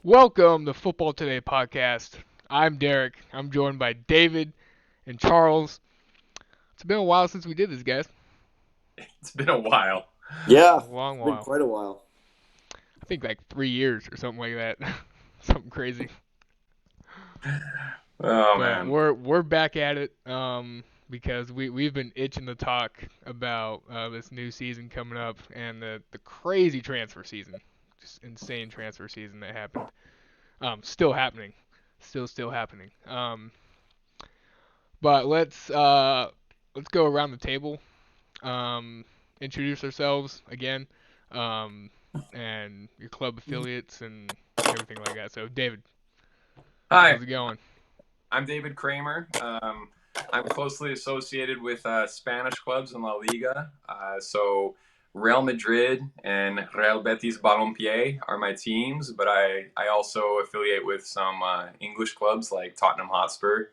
Welcome to Football Today podcast. I'm Derek. I'm joined by David and Charles. It's been a while since we did this, guys. It's been a while. A Yeah, long it's been while. quite a while. I think like 3 years or something like that. Something crazy. Oh But man. we're back at it because we've been itching to talk about this new season coming up and the crazy transfer season, just insane transfer season that happened. Still happening, still happening. But let's go around the table, introduce ourselves again, um, and your club affiliates and everything like that. So David, how's Hi, it going? I'm David Kramer. I'm closely associated with Spanish clubs in La Liga. So Real Madrid and Real Betis Balompié are my teams, but I also affiliate with some English clubs like Tottenham Hotspur.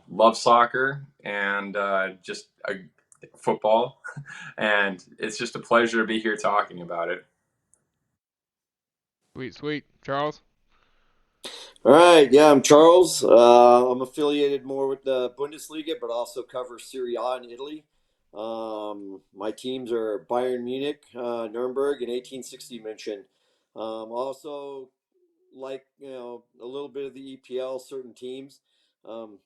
Love soccer and just football, and it's just a pleasure to be here talking about it. Sweet, sweet, Charles. All right, yeah, I'm Charles. I'm affiliated more with the Bundesliga, but also cover Serie A in Italy. My teams are Bayern Munich, Nuremberg, and 1860 München. Also, like a little bit of the EPL, certain teams. Um,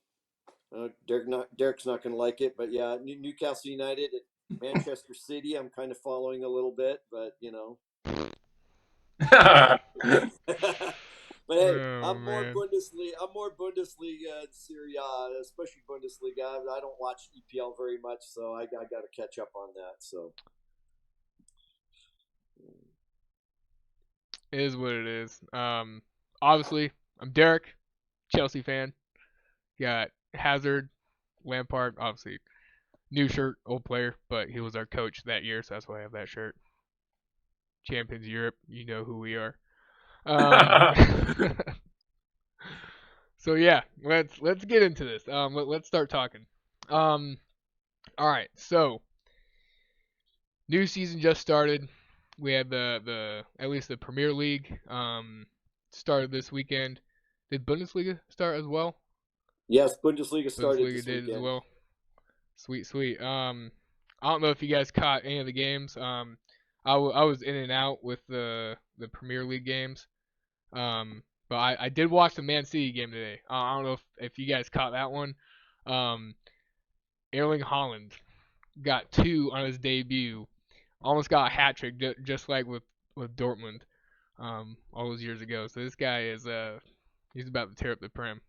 Derek's not going to like it, but yeah, Newcastle United, Manchester City. I'm kind of following a little bit, but But hey, Oh I'm more man. Bundesliga. I'm more Bundesliga and Serie A, especially Bundesliga. I don't watch EPL very much, so I got to catch up on that. So It is what it is. Obviously, I'm Derek, Chelsea fan. Got Hazard, Lampard, obviously new shirt, old player, but he was our coach that year, so that's why I have that shirt. Champions Europe, you know who we are. Um, so yeah, let's get into this. Let's start talking. Um, all right, so new season just started. We had the at least the Premier League started this weekend. Did Bundesliga start as well? yes, Bundesliga started Bundesliga this did as weekend. well. Sweet, sweet. I don't know if you guys caught any of the games. I was in and out with the Premier League games. But I did watch the Man City game today. I don't know if you guys caught that one. Um, Erling Haaland got two on his debut. Almost got a hat trick, just like with Dortmund, all those years ago. So this guy is he's about to tear up the Prem.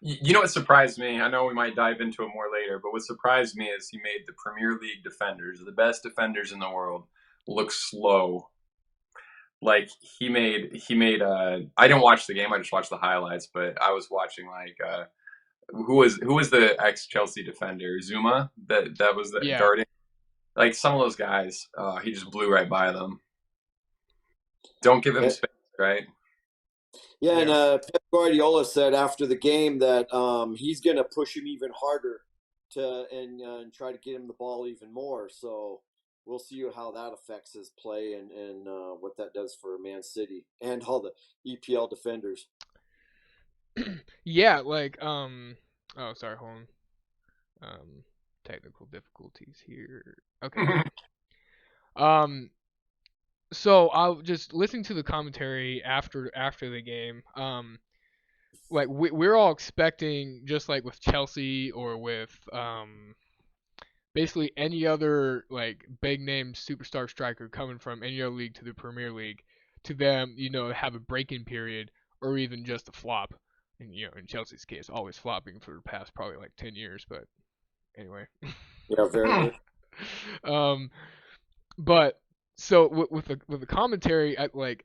You know what surprised me? I know we might dive into it more later, but what surprised me is he made the Premier League defenders, the best defenders in the world, look slow. Like he made I didn't watch the game, I just watched the highlights, but I was watching like who was the ex Chelsea defender? Zuma that was the Yeah, darting. Like some of those guys, he just blew right by them. Don't give him Yeah, space, right? yeah, and yeah. Pep Guardiola said after the game that he's going to push him even harder and try to get him the ball even more. So we'll see how that affects his play and what that does for Man City and all the EPL defenders. Yeah, like oh sorry, hold on. Um technical difficulties here. Okay, good. Um so I will just listening to the commentary after the game. Like we're all expecting just like with Chelsea or with basically any other like big name superstar striker coming from any other league to the Premier League to them, have a break-in period or even just a flop. And in Chelsea's case, always flopping for the past probably like 10 years, but anyway. Yeah, very. um but so with the commentary like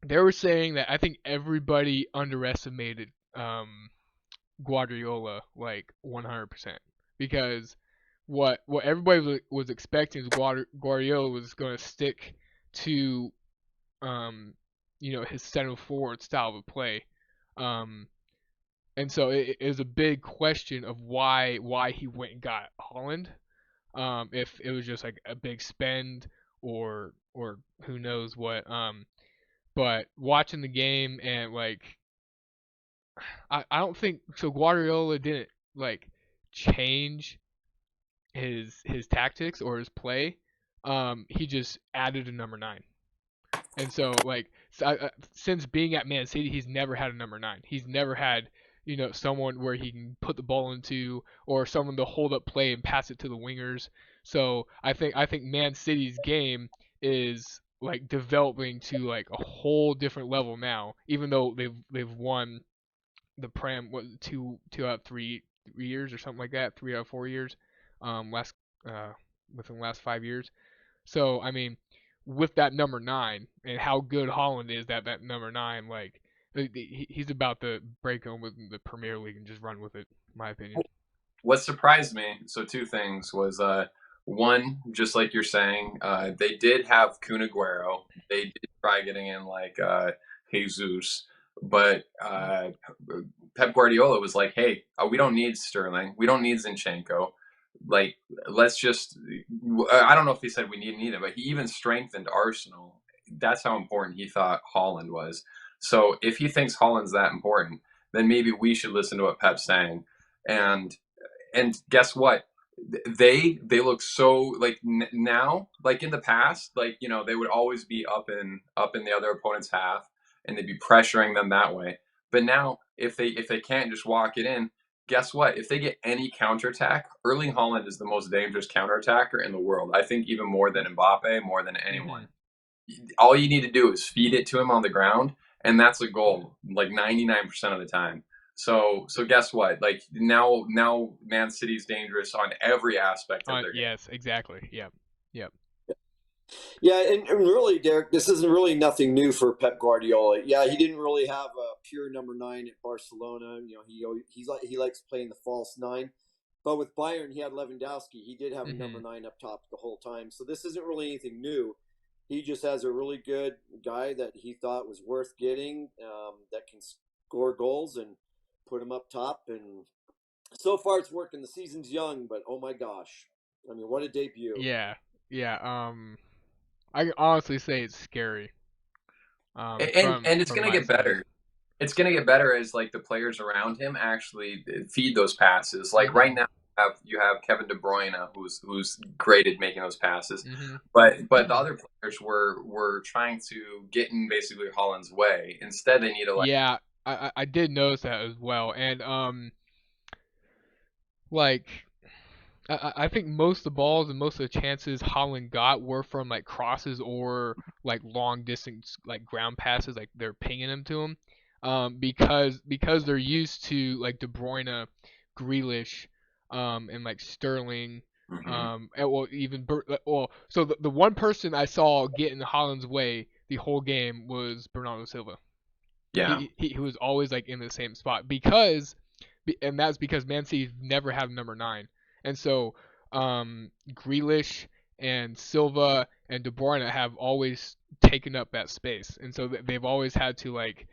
they were saying that I think everybody underestimated Guardiola like 100% because what everybody was expecting is Guardiola was going to stick to um his center forward style of play, um and so it was a big question of why he went and got Holland, if it was just like a big spend or who knows what. but watching the game and like I don't think so. Guardiola didn't like change his tactics or his play. He just added a number 9. And so, like, since being at Man City, he's never had a number 9. He's never had, someone where he can put the ball into, or someone to hold up play and pass it to the wingers. So I think Man City's game is like developing to like a whole different level now. Even though they've won the Prem, what, two out of 3 years or something like that, 3 out of 4 years, last within the last 5 years. So I mean, with that number 9 and how good Haaland is, that number 9, like he's about to break on with the Premier League and just run with it, in my opinion. What surprised me, so two things, was one, just like you're saying, they did have Kun Aguero. They did try getting in like Jesus, but Pep Guardiola was like, "Hey, we don't need Sterling, we don't need Zinchenko. Like, let's just." I don't know if he said we need it, but he even strengthened Arsenal. That's how important he thought Haaland was. So if he thinks Haaland's that important, then maybe we should listen to what Pep's saying. And guess what? They look so like now, like in the past, like they would always be up in the other opponent's half, and they'd be pressuring them that way. But now, if they can't just walk it in, guess what? If they get any counterattack, Erling Haaland is the most dangerous counterattacker in the world. I think even more than Mbappe, more than anyone. All you need to do is feed it to him on the ground, and that's a goal, like 99% of the time. So guess what? Like now Man City's dangerous on every aspect of their game. Yes, exactly. Yep. Yeah, and really, Derek, this isn't really nothing new for Pep Guardiola. Yeah, he didn't really have a pure number 9 at Barcelona. He likes playing the false 9. But with Bayern, he had Lewandowski. He did have a number 9 up top the whole time. So this isn't really anything new. He just has a really good guy that he thought was worth getting, that can score goals and put him up top. And so far, it's working. The season's young, but oh my gosh, I mean, what a debut! Yeah. I can honestly say it's scary. And it's From gonna my get side. better. It's gonna get better as like the players around him actually feed those passes. Like right now, you have Kevin De Bruyne, who's great at making those passes, but the other players were trying to get in basically Holland's way. Instead, they need to like. Yeah, I did notice that as well, and like I think most of the balls and most of the chances Holland got were from like crosses or like long distance like ground passes, like they're pinging them to him, because they're used to like De Bruyne, Grealish, and like Sterling, and well even so the one person I saw get in Holland's way the whole game was Bernardo Silva. Yeah. He was always like in the same spot and that's because Man City never have number 9, and so Grealish and Silva and De Bruyne have always taken up that space, and so they've always had to like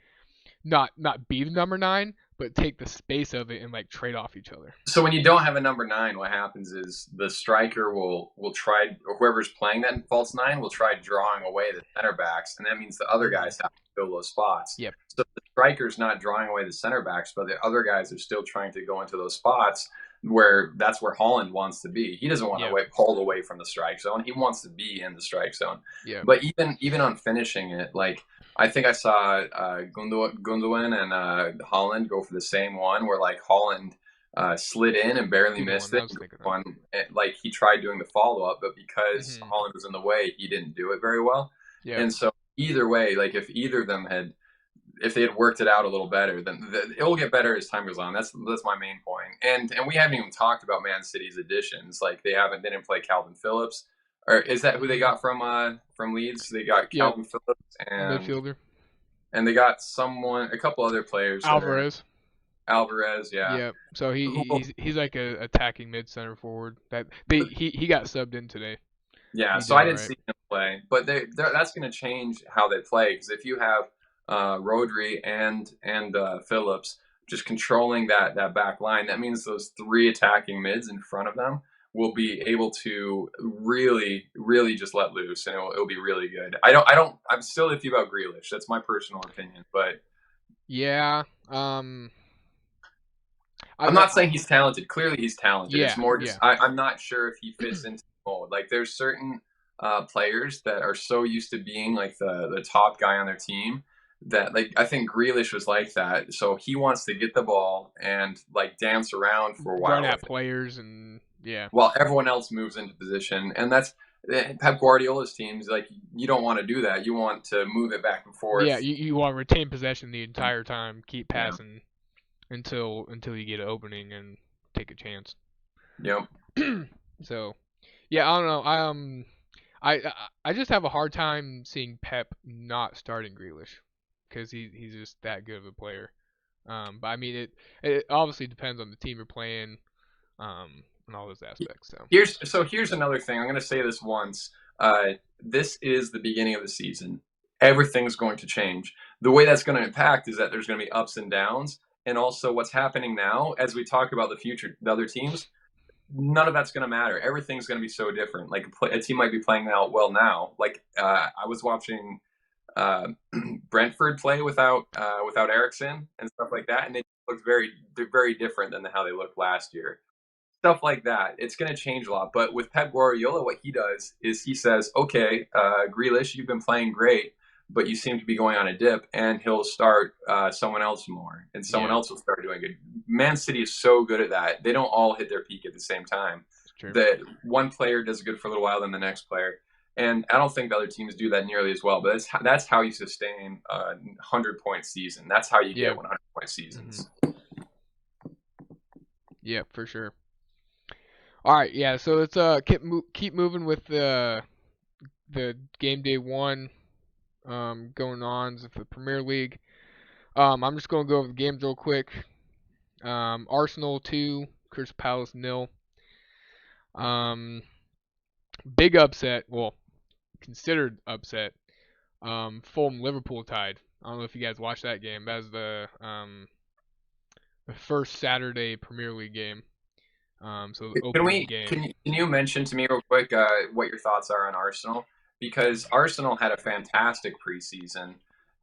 not be the number 9, but take the space of it and like trade off each other. So when you don't have a number 9, what happens is the striker will try, or whoever's playing that false 9 will try drawing away the center backs, and that means the other guys have to fill those spots. Yep. So the striker's not drawing away the center backs, but the other guys are still trying to go into those spots where that's where Haaland wants to be. He doesn't want to pulled away from the strike zone. He wants to be in the strike zone. Yeah. But even on finishing it, like I think I saw Gundogan and Haaland go for the same one where like Haaland slid in and barely missed it. Like he tried doing the follow up, but because Haaland was in the way, he didn't do it very well. Yeah. And so either way, like if either of them if they had worked it out a little better, then it will get better as time goes on. That's my main point. And we haven't even talked about Man City's additions. Like they didn't play Calvin Phillips, or is that who they got from Leeds? They got Calvin Phillips and midfielder, and they got a couple other players. Alvarez, yeah. Yeah. So he's like a attacking mid center forward. He got subbed in today. Yeah. So I didn't see him play, but that's going to change how they play, because if you have Rodri and Phillips just controlling that back line, that means those 3 attacking mids in front of them will be able to really, really just let loose, and it'll be really good. I'm still iffy about Grealish. That's my personal opinion, but Yeah. I'm not saying he's talented. Clearly, he's talented. It's Yeah. more Yeah. just I'm not sure if he fits into the mold. Like there's certain players that are so used to being like the top guy on their team that like I think Grealish was like that. So he wants to get the ball and like dance around for a Run while at with it, players and yeah. while everyone else moves into position. And that's Pep Guardiola's teams. Like you don't want to do that. You want to move it back and Yeah, forth. you want to retain possession the entire time, keep Yeah. passing until you get an opening and take a chance. Yep. So, yeah, I don't know. I just have a hard time seeing Pep not starting Grealish because he's just that good of a player. But I mean it obviously depends on the team you're playing, and all those aspects. So Here's another thing. I'm going to say this once. This is the beginning of the season. Everything's going to change. The way that's going to impact is that there's going to be ups and downs, and also what's happening now as we talk about the future, the other teams. None of that's going to matter. Everything's going to be so different. Like a team might be playing out well now. Like I was watching uh, Brentford play without Ericsson and stuff like that, and they're very different than how they looked last year. Stuff like that. It's going to change a lot. But with Pep Guardiola, what he does is he says, okay, Grealish, you've been playing great, but you seem to be going on a dip, and he'll start someone else more, and someone else will start doing good. Man City is so good at that. They don't all hit their peak at the same time. That one player does good for a little while, then the next player. And I don't think the other teams do that nearly as well. But that's how you sustain a 100-point season. That's how you get 100-point seasons. Yeah, for sure. All right, yeah. So let's keep moving with the game day one going on with the Premier League. I'm just gonna go over the games real quick. Arsenal 2, Crystal Palace 0. Big upset. Well, considered upset. Fulham Liverpool tied. I don't know if you guys watched that game. That was the first Saturday Premier League game. So the opening game. Can you mention to me real quick what your thoughts are on Arsenal? Because Arsenal had a fantastic preseason.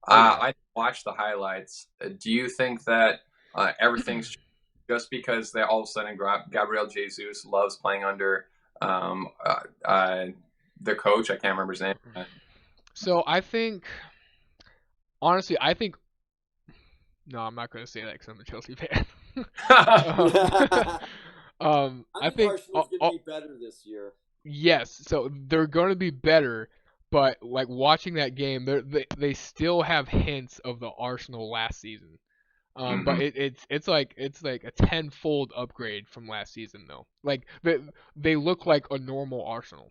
I watched the highlights. Do you think that everything's just because they all of a sudden Gabriel Jesus loves playing under the coach? I can't remember his name. So I think, honestly, no, I'm not going to say that because I'm a Chelsea fan. I think Arsenal's going to be better this year. Yes, so they're going to be better, but like watching that game, they still have hints of the Arsenal last season. But it's like a tenfold upgrade from last season though. Like they look like a normal Arsenal.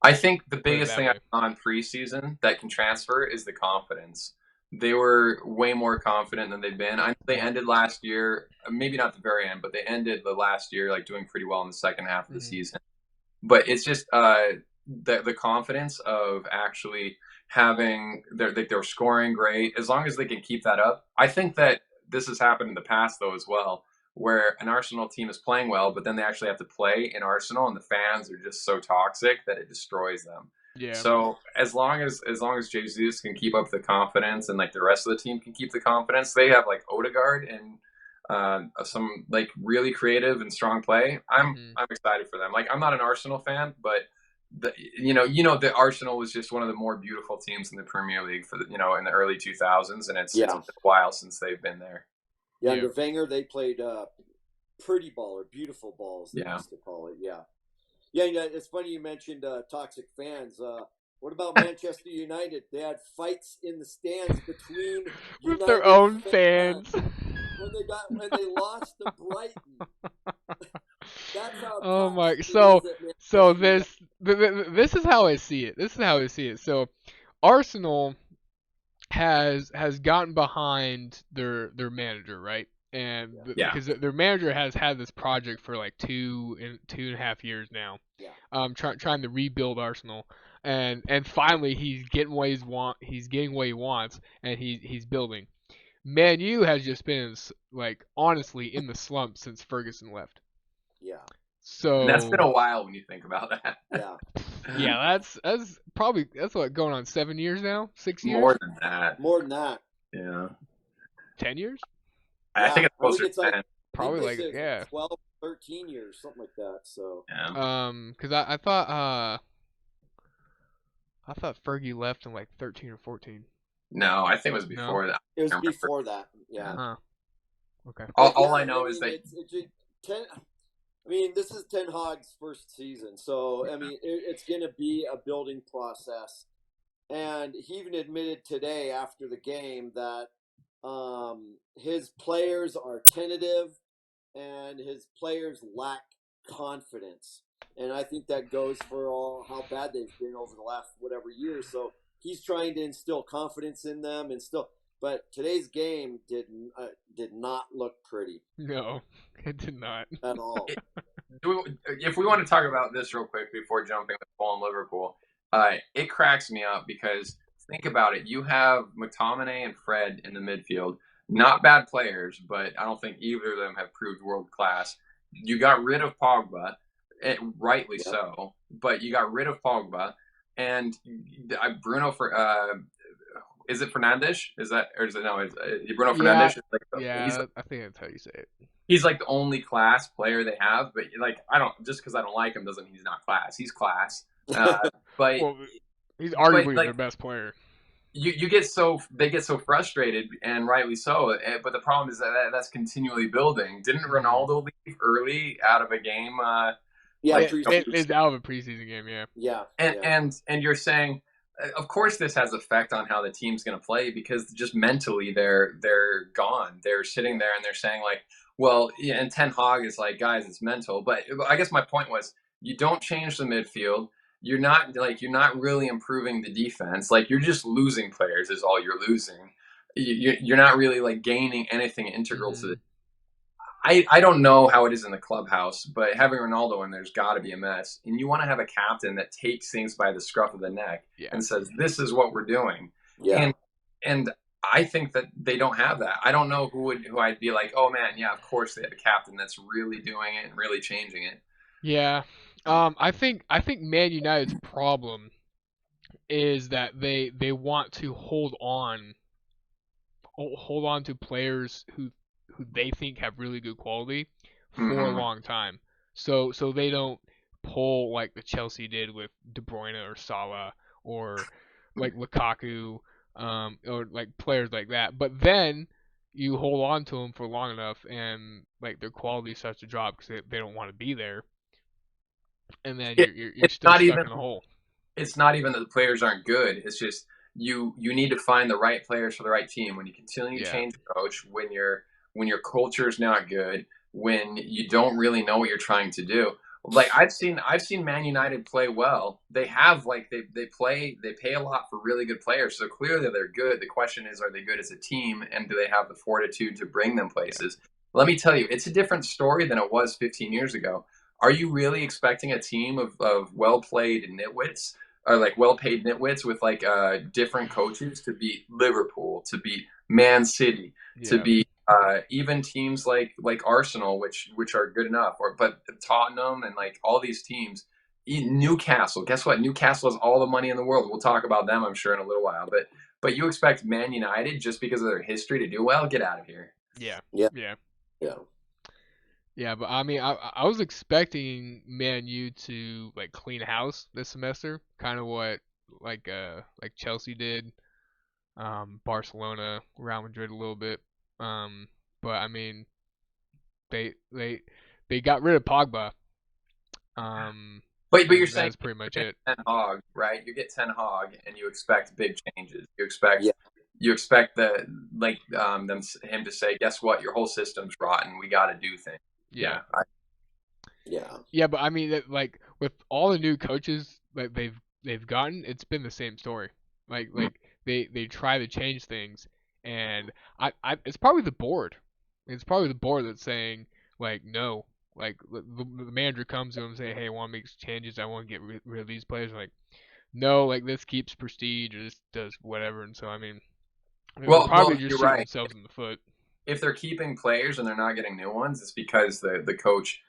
I think the biggest thing on preseason that can transfer is the confidence. They were way more confident than they've been. I know they ended last year, maybe not the very end, but they ended the last year like doing pretty well in the second half of the season. But it's just the confidence of actually having they're scoring great. As long as they can keep that up, I think that this has happened in the past though as well, where an Arsenal team is playing well, but then they actually have to play in Arsenal, and the fans are just so toxic that it destroys them. Yeah. So as long as Jesus can keep up the confidence, and like the rest of the team can keep the confidence, they have like Odegaard and some like really creative and strong play. I'm excited for them. Like I'm not an Arsenal fan, but the Arsenal was just one of the more beautiful teams in the Premier League for in the early 2000s, and it's been a while since they've been there. Yeah, under Wenger they played pretty ball or beautiful balls. They used to call it. Yeah. It's funny you mentioned toxic fans. What about Manchester United? They had fights in the stands between with their own fans. When they lost to Brighton. That's how. Oh my! So this is how I see it. So Arsenal has gotten behind their manager, right? And because their manager has had this project for like 2.5 years now. Yeah. Trying to rebuild Arsenal, and finally he's getting what he wants, and he's building. Man U has just been like honestly in the slump since Ferguson left. Yeah. And that's been So a while when you think about that. Yeah. yeah, that's probably what going on 7 years now, 6 years, More than that. More than that. Yeah. 10 years, I think Yeah. it's I think closer it's to like 10. I think probably they like said it's yeah. 12, 13 years, something like that. So Yeah. Because I thought Fergie left in like 13 or 14. No, I think it was No. before that. it was I can't remember. before that. Yeah. Huh. Okay. All, But all yeah, I know is mean, that it's ten. I mean, this is Ten Hag's first season, so I mean, it's going to be a building process. And he even admitted today after the game that his players are tentative and his players lack confidence. And I think that goes for all how bad they've been over the last whatever years. So he's trying to instill confidence in them and still. But today's game did not look pretty No, it did not. at all. if we want to talk about this real quick before jumping to Paul and Liverpool, it cracks me up because think about it. You have McTominay and Fred in the midfield. Not bad players, but I don't think either of them have proved world class. You got rid of Pogba, rightly Yep. so, but you got rid of Pogba and Bruno for is it Fernandes? Is that or is it no? Is Bruno Yeah, Fernandes? Is like yeah. I think that's how you say it. he's like the only class player they have. But like I don't just because I don't like him doesn't mean he's not class. He's class. But Well, he's arguably like their best player. you they get so frustrated and rightly so. But the problem is that's continually building. Didn't Ronaldo leave early out of a game? Yeah, Like, It's out of a preseason game. Yeah. yeah, and you're saying of course this has effect on how the team's going to play because just mentally they're gone. They're sitting there and they're saying like, well, yeah, and Ten Hag is like, guys, it's mental. But I guess my point was you don't change the midfield. You're not really improving the defense. Like you're just losing players is all you're losing. You're not really like gaining anything integral to the I don't know how it is in the clubhouse, but having Ronaldo in there's got to be a mess. And you want to have a captain that takes things by the scruff of the neck Yeah. and says, "This is what we're doing." yeah. And I think that they don't have that. I don't know who I'd be like, "Oh man, yeah, of course they have a captain that's really doing it and really changing it." Yeah. I think Man United's problem is that they want to hold on to players who they think have really good quality for a Mhm. long time. So they don't pull like the Chelsea did with De Bruyne or Salah or like Lukaku, or like players like that. But then you hold on to them for long enough, and like their quality starts to drop because they don't want to be there, and then you're It's still not stuck even in a hole. it's not even that the players aren't good. It's just you need to find the right players for the right team. When you continue to Yeah. change coach, when your culture is not good, when you don't really know what you're trying to do. Like I've seen Man United play well. They have like they pay a lot for really good players. So clearly they're good. The question is, are they good as a team and do they have the fortitude to bring them places? Let me tell you, it's a different story than it was 15 years ago. Are you really expecting a team of well played nitwits or like well paid nitwits with like different coaches to beat Liverpool, to beat Man City, to Yeah. beat even teams like Arsenal, which are good enough, but Tottenham and like all these teams. Newcastle, guess what? Newcastle has all the money in the world. We'll talk about them, I'm sure, in a little while. But you expect Man United just because of their history to do well? Get out of here. Yeah. Yeah. Yeah. Yeah. Yeah, but I mean, I was expecting Man U to like clean house this semester, kind of what like Chelsea did, Barcelona, Real Madrid a little bit, but I mean they they they got rid of Pogba, But you're and saying that's pretty much you get it. Ten Hag, right? You get Ten Hag, and you expect big changes. You expect Yeah. him to say, "Guess what? Your whole system's rotten. We got to do things." Yeah, Yeah. yeah, but I mean, like with all the new coaches that they've gotten, it's been the same story. Like they try to change things, and it's probably the board. It's probably the board that's saying like no. Like the manager comes to him and say, hey, I want to make changes. I want to get rid of these players. Like no, like this keeps prestige or this does whatever. And so I mean, they're probably just you're shooting right. themselves in the foot. If they're keeping players and they're not getting new ones, it's because the coach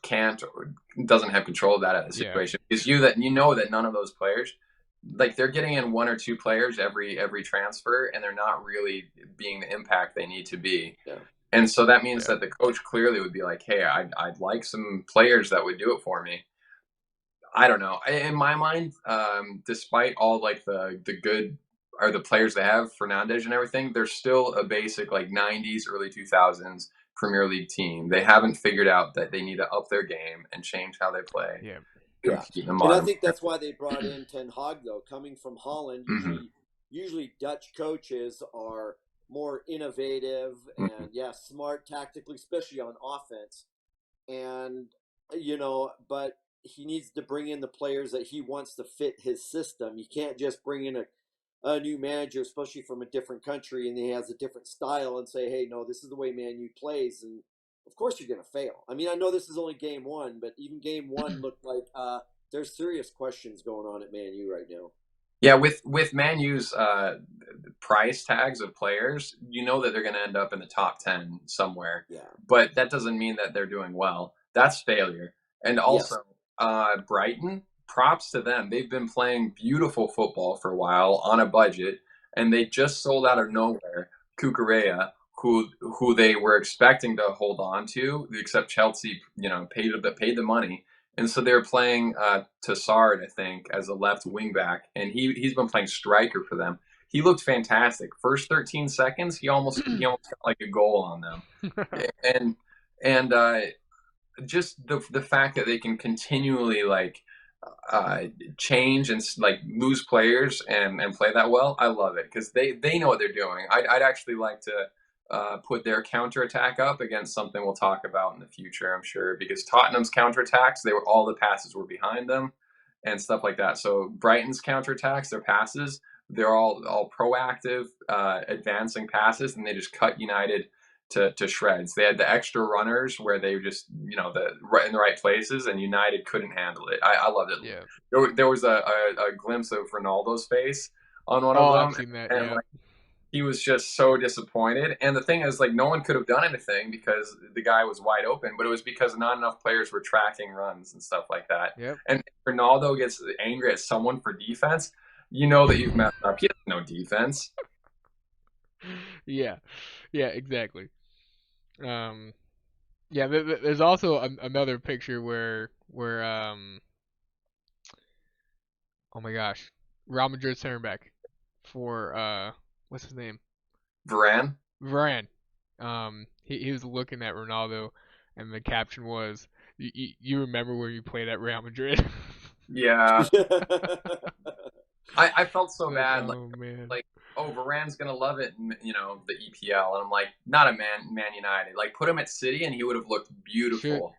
can't or doesn't have control of that at the Yeah. situation. Because you know that none of those players, like they're getting in one or two players every transfer, and they're not really being the impact they need to be. Yeah. And so that means Yeah. that the coach clearly would be like, hey, I'd like some players that would do it for me. I don't know. In my mind, despite all like the good or the players they have, Fernandes and everything, they're still a basic like '90s, early 2000s Premier League team. They haven't figured out that they need to up their game and change how they play, Yeah. Yeah, compete in the and I modern. think that's why they brought in Ten Hag, though. Coming from Holland, Mhm. usually Dutch coaches are more innovative and Mhm. smart tactically, especially on offense. And but he needs to bring in the players that he wants to fit his system. You can't just bring in a new manager, especially from a different country, and he has a different style, and say, "Hey, no, this is the way Man U plays." And of course, you're going to fail. I mean, I know this is only game one, but even game one looked like there's serious questions going on at Man U right now. Yeah, with Man U's price tags of players, you know that they're going to end up in the top 10 somewhere. Yeah. But that doesn't mean that they're doing well. That's failure. And Yes. also, Brighton, props to them. They've been playing beautiful football for a while on a budget, and they just sold out of nowhere Cucurella, who they were expecting to hold on to, except Chelsea, paid the money. And so they were playing Tassard, I think, as a left wing back, and he's been playing striker for them. He looked fantastic. First 13 seconds, he almost got like a goal on them, and and just the fact that they can continually like change and like lose players and play that well, I love it because they know what they're doing. I'd actually like to put their counterattack up against something we'll talk about in the future, I'm sure, because Tottenham's counterattacks, all the passes were behind them and stuff like that. So Brighton's counterattacks, their passes, they're all proactive, advancing passes, and they just cut United to shreds. They had the extra runners where they were just right in the right places, and United couldn't handle it. I loved it. Yeah. There was a glimpse of Ronaldo's face on one of Oh, I've them, seen that. and Yeah. like he was just so disappointed. And the thing is, like, no one could have done anything because the guy was wide open, but it was because not enough players were tracking runs and stuff like that. Yep. And Ronaldo gets angry at someone for defense. You know that you've messed up. He has no defense. Yeah. Yeah. Exactly. Yeah. There's also another picture where oh my gosh, Real Madrid center back for what's his name? Varane. Varane. He was looking at Ronaldo, and the caption was, "You remember where you played at Real Madrid?" Yeah. I felt so Like, bad. oh man. Like, oh, Varane's gonna love it, the EPL, and I'm like, not a Man United. Like, put him at City, and he would have looked Should beautiful.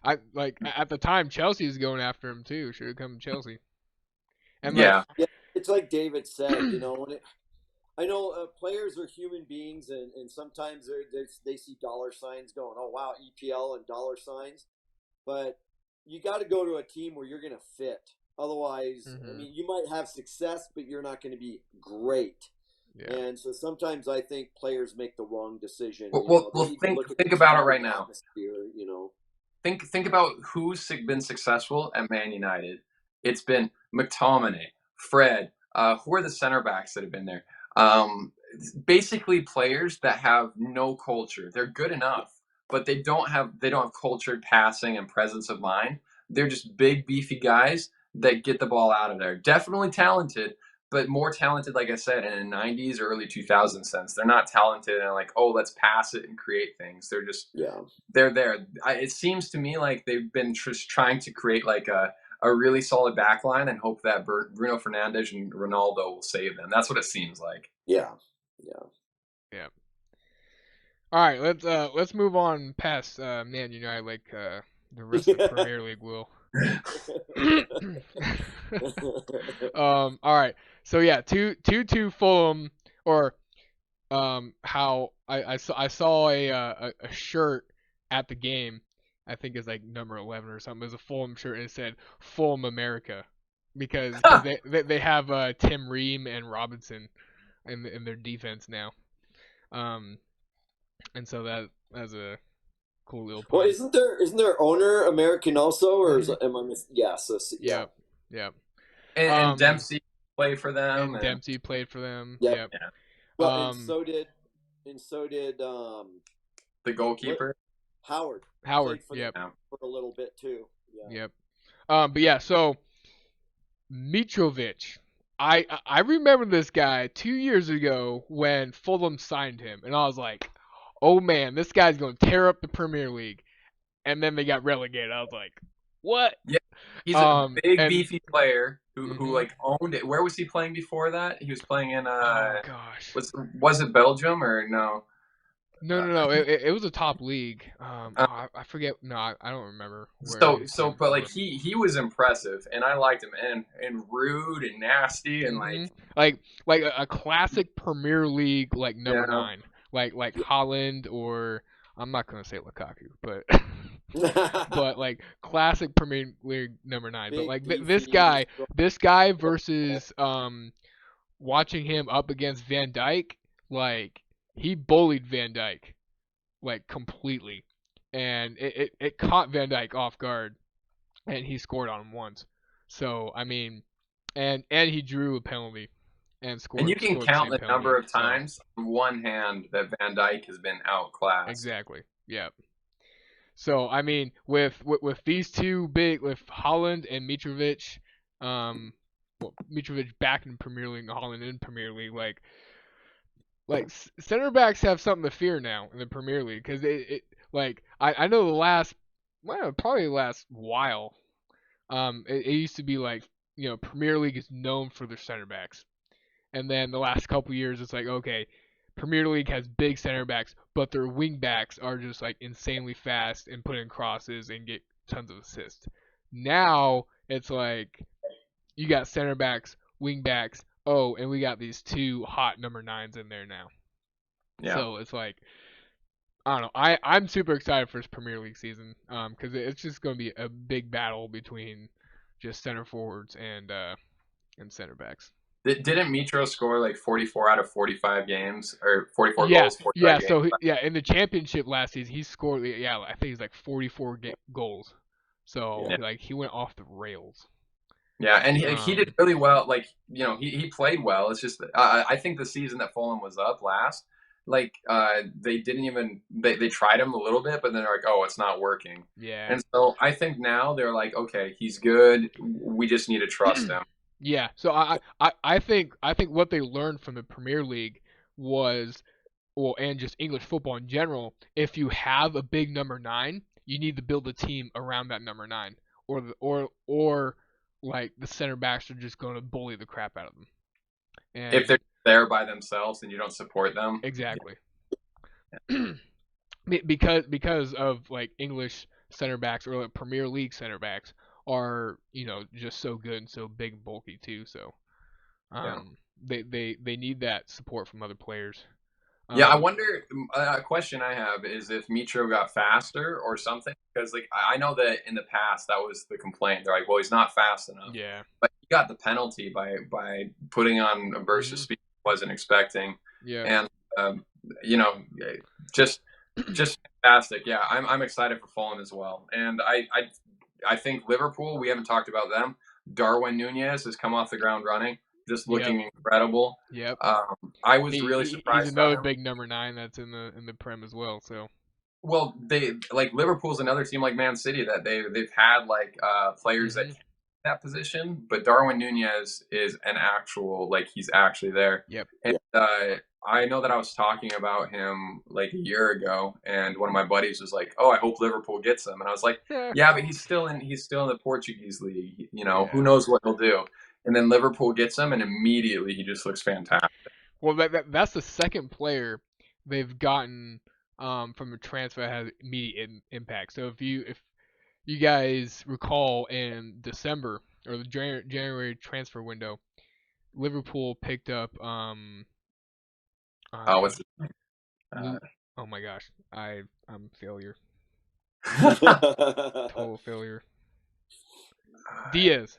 I like at the time Chelsea was going after him too. Should have come to Chelsea. And like, Yeah. Yeah, it's like David said, I know players are human beings, and sometimes they see dollar signs going, oh, wow, EPL and dollar signs. But you got to go to a team where you're going to fit. Otherwise, I mean, you might have success, but you're not going to be great. yeah, And so sometimes I think players make the wrong decision. Well, think about it right now. Atmosphere. Think about who's been successful at Man United. It's been McTominay, Fred. Who are the center backs that have been there? Basically, players that have no culture. They're good enough, but they don't have cultured passing and presence of mind. They're just big, beefy guys that get the ball out of there. Definitely talented, but more talented, like I said, in the '90s or early 2000s sense. They're not talented and like, oh, let's pass it and create things. They're there. It seems to me like they've been just trying to create like a really solid backline and hope that Bruno Fernandes and Ronaldo will save them. That's what it seems like. Yeah. yeah. All right, let's move on past Man United like the rest of the Premier League will. All right. So yeah, 2-2 Fulham, or how I saw a shirt at the game. I think it's like number 11 or something. It was a Fulham shirt and it said Fulham America because they have Tim Ream and Robinson in their defense now. Um, and so that's a Cool little Well, pun. isn't their owner American also, or Hmm. am I Yeah, yeah, Yep. Yep. And Um, Dempsey played for them, and and Dempsey played for them. yep. Yep. yeah, Well, Um, and so did the what goalkeeper. Howard Howard. played for them Yep. Yeah. for a little bit too. Yeah. Yep. But yeah, so Mitrovic. I remember this guy 2 years ago when Fulham signed him, and I was like, oh man, this guy's going to tear up the Premier League. And then they got relegated. I was like, what? Yeah, he's a big And beefy player who mhm. like owned it. Where was he playing before that? He was playing in Oh gosh. was it Belgium or no? No, no, no. It was a top league. Uh, I forget. No, I don't remember where he so was so playing but like before. he was impressive and I liked him and rude and nasty and Hmm. like Like a classic Premier League like number yeah. nine, like Haaland or I'm not gonna say Lukaku, but but like classic Premier League number nine. But Big like beefy. this guy versus watching him up against Van Dyke, like he bullied Van Dyke like completely, and it caught Van Dyke off guard, and he scored on him once. So I mean, and he drew a penalty and And you scored can scored the count same the penalty. number of So times on one hand that Van Dyke has been outclassed. exactly, yeah. So I mean, with these two big, with Holland and Mitrovic, um, well, Mitrovic back in Premier League, and Holland in Premier League, like center backs have something to fear now in the Premier League because it like I know the last well probably the last while it used to be like Premier League is known for their center backs, and then the last couple years it's like okay, Premier League has big center backs but their wing backs are just like insanely fast and put in crosses and get tons of assists. Now it's like you got center backs, wing backs. Oh, and we got these two hot number nines in there now. Yeah. So it's like I don't know. I'm super excited for this Premier League season because it's just going to be a big battle between just center forwards and center backs. Didn't Mitro score like 44 out of 45 games or 44 Yeah, goals, 45 yeah. games? So yeah, in the championship last season, he scored. Yeah, I think he's like 44 goals. So Yeah. like he went off the rails. Yeah, and he did Um, really well. Like he played well. It's just I think the season that Fulham was up last, like they didn't even they tried him a little bit, but then they're like, oh, it's not working. yeah. And so I think now they're like, okay, he's good. We just need to trust him. Yeah, so I think what they learned from the Premier League was, well, and just English football in general, if you have a big number nine, you need to build a team around that number nine, or like the center backs are just going to bully the crap out of them. If And they're there by themselves and you don't support them, exactly, because of like English center backs or like Premier League center backs are just so good and so big and bulky too. So yeah. they need that support from other players. Yeah, I Um, wonder. A question I have is if Mitro got faster or something, because like I know that in the past that was the complaint. They're like, well, he's not fast enough, yeah. but he got the penalty by putting on a burst of Hmm. speed he wasn't expecting, Yeah. and you know, just just fantastic. Yeah, I'm excited for Fulham as well, and I think Liverpool. We haven't talked about them. Darwin Nunez has come off the ground running, just Yep. looking incredible. Yep. I was really He's surprised about another him. big number nine that's in the Prem as well. So Well, they like Liverpool's another team like Man City that they've had like players that hmm can that position, but Darwin Nunez is an actual like he's actually there. yep. And I know that I was talking about him like a year ago, and one of my buddies was like, "Oh, I hope Liverpool gets him," and I was like, Yeah. "Yeah, but he's still in the Portuguese league. You know, who Yeah. knows what he'll do." And then Liverpool gets him, and immediately he just looks fantastic. Well, that's the second player they've gotten from a transfer that has immediate impact. So if you guys recall in December or the January transfer window, Liverpool picked up What's uh, oh my gosh, I'm failure, total failure. Diaz,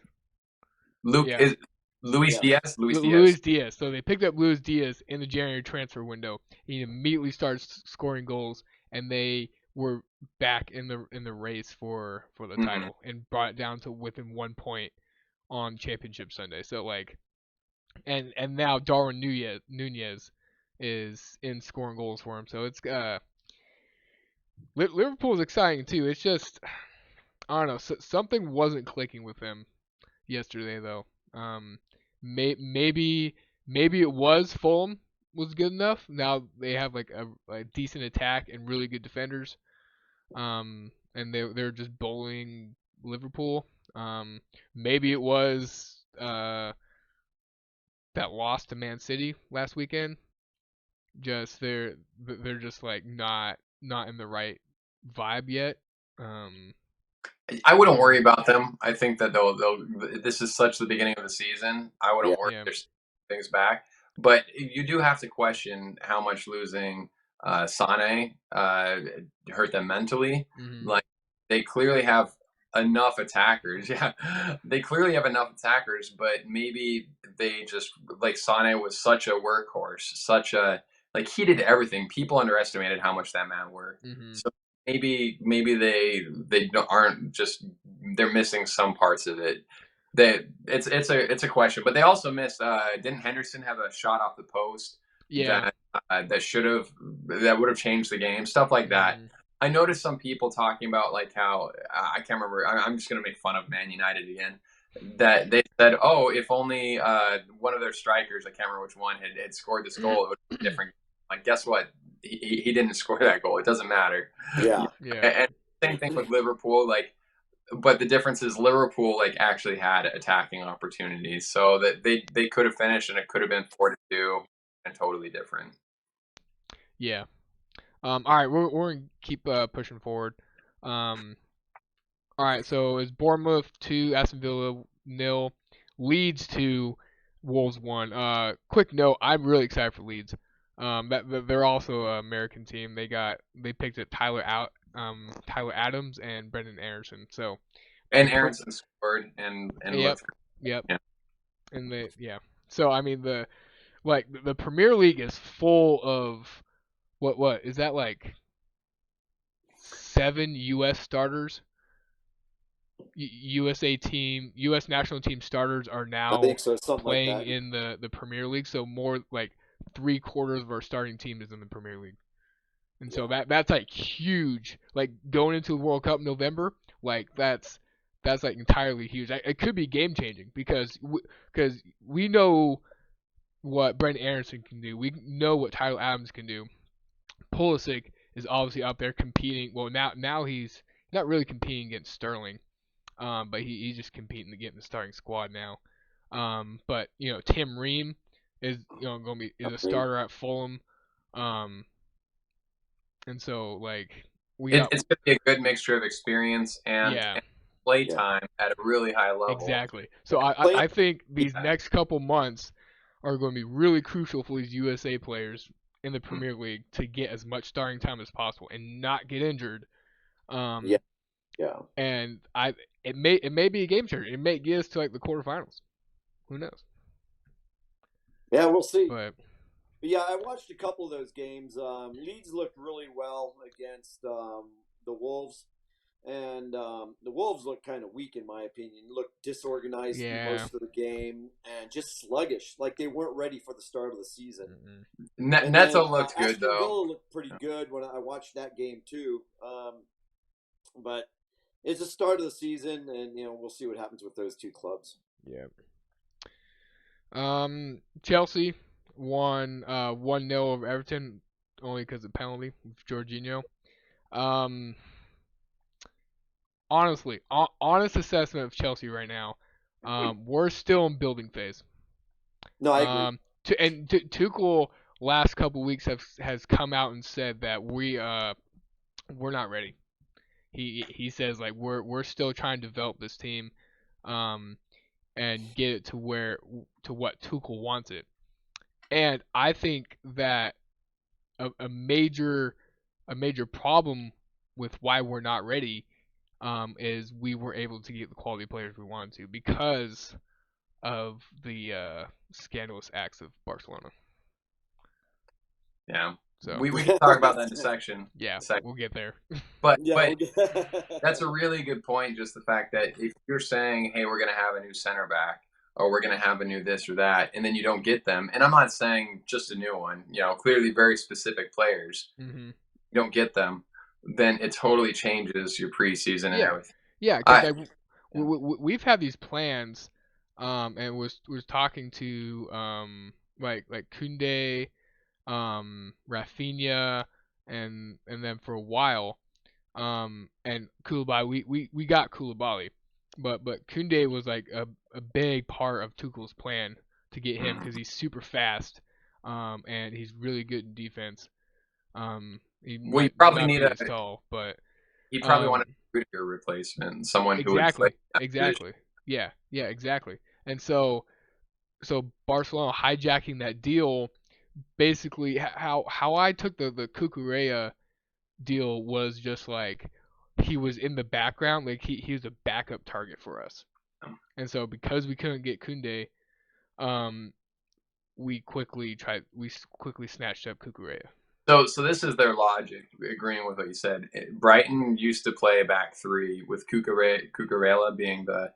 Luke yeah, is Luis Yeah. Diaz. Luis Luis Diaz. Diaz. So they picked up Luis Diaz in the January transfer window. He immediately starts scoring goals, and they were back in the race for the Mhm. title and brought it down to within 1 point on Championship Sunday. So like, and now Darwin Nunez is in scoring goals for him. So it's Liverpool's exciting too. It's just I don't know, something wasn't clicking with them yesterday though. Um, maybe it was Fulham was good enough. Now they have like a decent attack and really good defenders. And they're just bullying Liverpool. Maybe it was that loss to Man City last weekend. Just they're just like not in the right vibe yet. Um, I wouldn't yeah, worry about them. I think that they'll. This is such the beginning of the season. I Yeah. wouldn't worry. yeah, There's things back, but you do have to question how much losing Sane hurt them mentally. hmm Like they clearly have enough attackers. Yeah, they clearly have enough attackers, but maybe they just like Sane was such a workhorse, such a like he did everything. People underestimated how much that man worked. hmm So maybe they aren't just they're missing some parts of it. It's a question, but they also missed. Didn't Henderson have a shot off the post yeah, that should have that would have changed the game? Stuff like that. hmm I noticed some people talking about like how I can't remember. I'm just going to make fun of Man United again. That they said, oh, if only one of their strikers, I can't remember which one, had scored this goal, it would be different. Like, guess what? He didn't score that goal. It doesn't matter. Yeah. yeah, And same thing with Liverpool. Like, but the difference is Liverpool like actually had attacking opportunities, so that they could have finished, and it could have been 4-2, and totally different. yeah. All right, we're gonna keep pushing forward. Um, all right, so it's Bournemouth 2, Aston Villa 0, Leeds 2, Wolves 1. Quick note, I'm really excited for Leeds. That they're also an American team. They picked it Tyler Adams and Brendan Anderson. So And the Aronson scored and yep, looked. yep, Yeah. and yeah. So I mean the Premier League is full of what is that like 7 U.S. starters? U.S. national team starters are I now think so. Something like playing that. in the Premier League. So more like 3/4 of our starting team is in the Premier League, and so Yeah. that's like huge. Like going into the World Cup in November, like that's like entirely huge. It could be game changing because we know what Brendan Aronson can do. We know what Tyler Adams can do. Pulisic is obviously up there competing. Well, now he's not really competing against Sterling, but he's just competing to get in the starting squad now. But Tim Ream is going to be is a Ream. starter at Fulham, um, and so like we got It's going to be a good mixture of experience yeah, and play Yeah. time at a really high level. exactly. So Playing. I think these Yeah. next couple months are going to be really crucial for these USA players in the Mm. Premier League to get as much starting time as possible and not get injured. Yeah. Um, Yeah. and it may be a game changer. It may get us to like the quarterfinals. Who knows? Yeah. We'll see. But But yeah, I watched a couple of those games. Leeds looked really well against the Wolves, and the Wolves looked kind of weak in my opinion. Looked disorganized through yeah, most of the game and just sluggish, like they weren't ready for the start of the season. mm-mm. And then Neto looked good Aston though. Villa looked pretty good when I watched that game too. But it's the start of the season, and we'll see what happens with those two clubs. Yeah. Chelsea won 1-0 over Everton only because of penalty with Jorginho. Um, honestly, honest assessment of Chelsea right now. We're still in building phase. No, I agree. Tuchel last couple weeks has come out and said that we're not ready. He says like we're still trying to develop this team, um, and get it to what Tuchel wants it. And I think that a major problem with why we're not ready is we were able to get the quality players we wanted to because of the scandalous acts of Barcelona. Yeah. So We can talk about that in a section. yeah, we'll get there. But Yeah. that's a really good point. Just the fact that if you're saying, "Hey, we're going to have a new center back," or "We're going to have a new this or that," and then you don't get them, and I'm not saying just a new one. Clearly very specific players. Mm-hmm. You don't get them, then it totally changes your preseason and Yeah, everything. yeah, because like we've had these plans, and was talking to like Kunde, Rafinha, and then for a while, and Koulibaly, we got Koulibaly, but Kunde was like a big part of Tuchel's plan to get him because he's super fast, and he's really good in defense. He We might probably not need be as tall, but he probably wanted um, a Rudiger replacement, someone who would play exactly, that position. exactly, yeah, yeah, exactly. And so Barcelona hijacking that deal, basically how I took the Cucurella deal was just like he was in the background, like he was a backup target for us. And so because we couldn't get Kunde, um, we quickly snatched up Cucurella. So this is their logic, agreeing with what you said. Brighton used to play a back three with Cucurella being the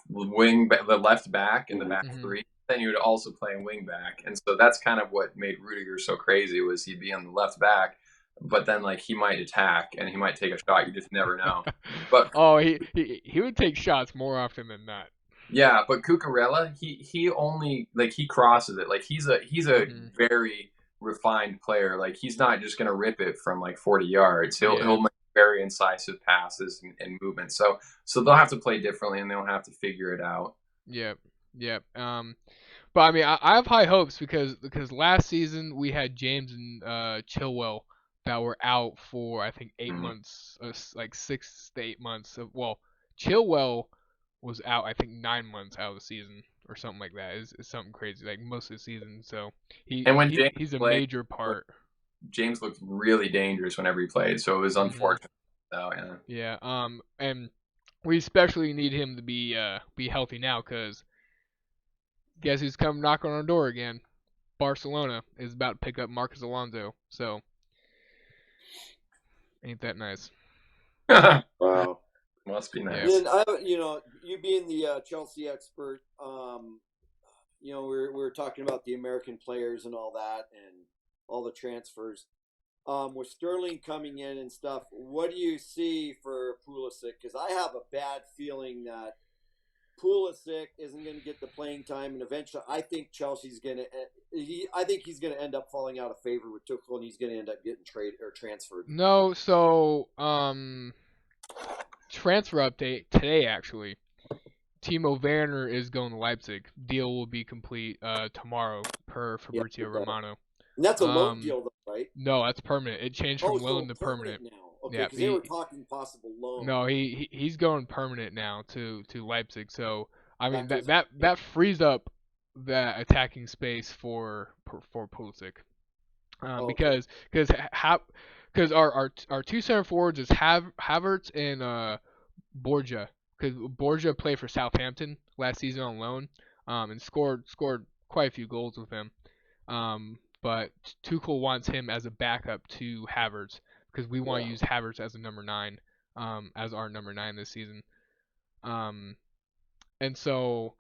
wing, the left back in the back Mm-hmm. three. Then you would also play a wing back, and so that's kind of what made Rudiger so crazy. Was he'd be on the left back, but then like he might attack and he might take a shot. You just never know. But Oh, he would take shots more often than not. yeah, but Cucurella, he only like he crosses it. Like he's a Mm-hmm. very refined player. Like he's not just gonna rip it from like 40 yards. Yeah. He'll make very incisive passes and movements. So they'll have to play differently and they'll have to figure it out. Yep. Yep. But I mean, I have high hopes because last season we had James and Chilwell that were out for I think 8 months, like 6 to 8 months. Well, Chilwell was out I think 9 months out of the season or something like that. It's something crazy, like most of the season. So And when James he's a played, major part. James looked really dangerous whenever he played. So it was Hmm. unfortunate. So yeah. Yeah. And we especially need him to be healthy now because guess who's coming knocking on our door again? Barcelona is about to pick up Marcus Alonso. So ain't that nice? Wow. Must be Yeah. nice. Then you being the Chelsea expert, we're talking about the American players and all that, and all the transfers. With Sterling coming in and stuff, what do you see for Pulisic? Because I have a bad feeling that Pulisic isn't going to get the playing time, and eventually, I think Chelsea's going to. I think he's going to end up falling out of favor with Tuchel, and he's going to end up getting traded or transferred. No, so transfer update today actually. Timo Werner is going to Leipzig. Deal will be complete tomorrow per Yeah, Fabrizio Romano. and that's a loan deal, though, right? No, that's permanent. It changed Oh, from so loan to permanent permanent. now. Okay, Yeah, because they were talking possible loan. no, he's going permanent now to Leipzig. So I mean That that gives that frees up that attacking space for Pulisic. okay. Because our two center forwards is Havertz and Borja. Because Borja played for Southampton last season on loan, and scored quite a few goals with him. But Tuchel wants him as a backup to Havertz because we want to use Havertz as a number 9, as our number 9 this season. And so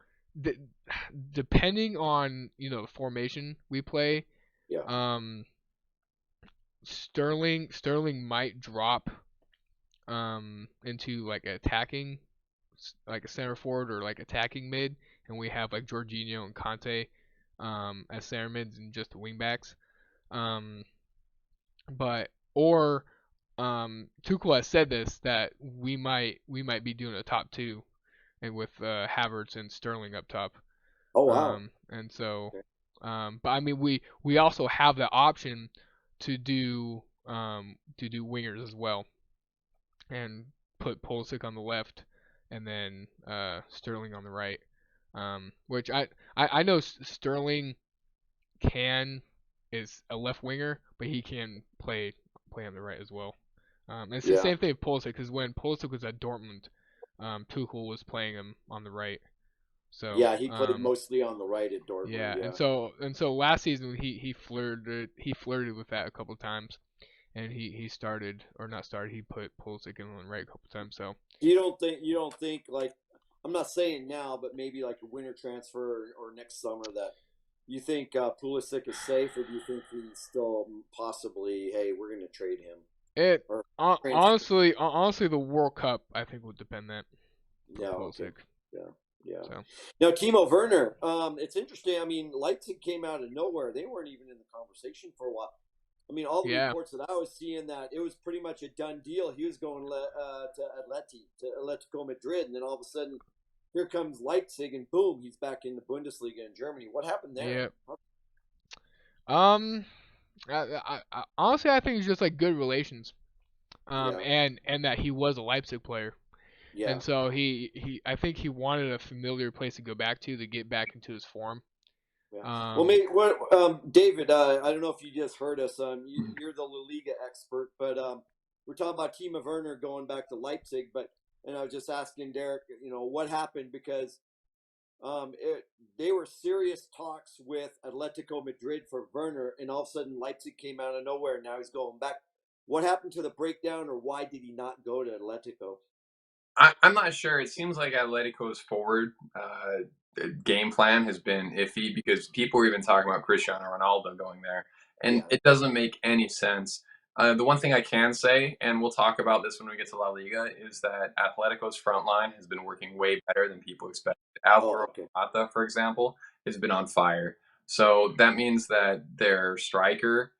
depending on the formation we play, Yeah. Sterling might drop into like attacking, like a center forward or like attacking mid, and we have like Jorginho and Conte as center mids and just the wing backs. But or Tuchel has said this that we might be doing a top 2 and with Havertz and Sterling up top. Oh wow. And so, Okay. but I mean we also have the option to do wingers as well, and put Pulisic on the left, and then Sterling on the right. Which I know Sterling is a left winger, but he can play on the right as well. It's the same thing with Pulisic because when Pulisic was at Dortmund, Tuchel was playing him on the right. So Yeah, he played mostly on the right at Dortmund. yeah, Yeah. and so last season he flirted with that a couple times, and he started or not started, he put Pulisic in on right a couple times. So You don't think like, I'm not saying now, but maybe like a winter transfer or next summer, that you think Pulisic is safe, or do you think he's still possibly, hey, we're going to trade him it or hon- transfer? honestly honestly the World Cup I think would depend that for Yeah, okay. Pulisic. Yeah, yeah. So Now, Timo Werner, it's interesting. I mean, Leipzig came out of nowhere. They weren't even in the conversation for a while. I mean, all the yeah, reports that I was seeing, that it was pretty much a done deal. He was going to Atletico Madrid, and then all of a sudden, here comes Leipzig, and boom, he's back in the Bundesliga in Germany. What happened there? yeah. Um, honestly I think it's just like good relations. Yeah, And that he was a Leipzig player. yeah, And so he I think he wanted a familiar place to go back to get back into his form. yeah. Well, Um, maybe what, David? I don't know if you just heard us. You're the La Liga expert, but we're talking about Timo Werner going back to Leipzig. But and I was just asking Derek, what happened, because they were serious talks with Atletico Madrid for Werner, and all of a sudden Leipzig came out of nowhere. And now he's going back. What happened to the breakdown, or why did he not go to Atletico? I'm not sure. It seems like Atletico's forward game plan has been iffy because people are even talking about Cristiano Ronaldo going there, and Yeah. it doesn't make any sense. The one thing I can say, and we'll talk about this when we get to La Liga, is that Atletico's front line has been working way better than people expected. Oh, Alvaro okay. Morata, for example, has been on fire. So that means that their striker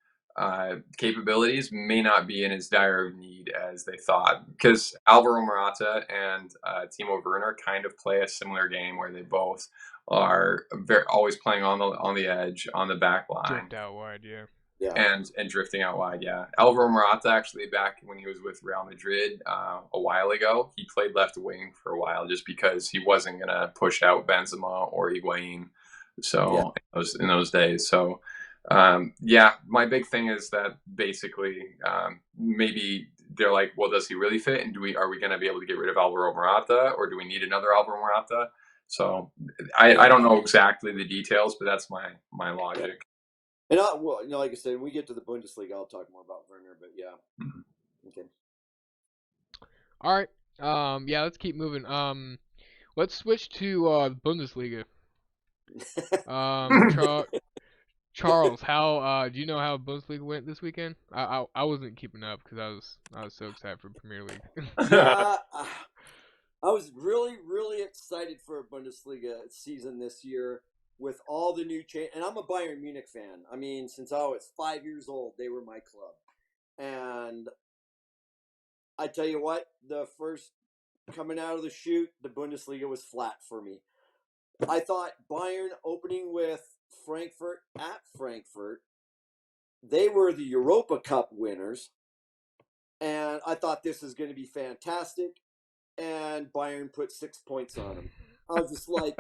capabilities may not be in as dire of need as they thought. Because Alvaro Morata and Timo Werner kind of play a similar game where they both are always playing on the edge on the back line drift out wide, yeah. Yeah. and drifting out wide. Yeah, Alvaro Morata actually back when he was with Real Madrid a while ago, he played left wing for a while just because he wasn't gonna push out Benzema or Higuain. Yeah. So in those days, so yeah, my big thing is that basically maybe they're like, well, does he really fit? And are we going to be able to get rid of Alvaro Morata, or do we need another Alvaro Morata? So I Yeah. don't know exactly the details, but that's my Yeah. logic. And well, like I said, when we get to the Bundesliga, I'll talk more about Werner. But yeah, Mhm. okay. All right. Yeah, let's keep moving. Let's switch to Bundesliga. Um, Char- Charles, how do you know how Bundesliga went this weekend? I wasn't keeping up because I was so excited for Premier League. Yeah, I was really, really excited for a Bundesliga season this year with all the new change. And I'm a Bayern Munich fan. I mean, since I was 5 years old, they were my club. And I tell you what, the first coming out of the chute, the Bundesliga was flat for me. I thought Bayern opening with Frankfurt at Frankfurt, they were the Europa Cup winners. And I thought this is going to be fantastic. And Bayern put 6 points on them. I was just like,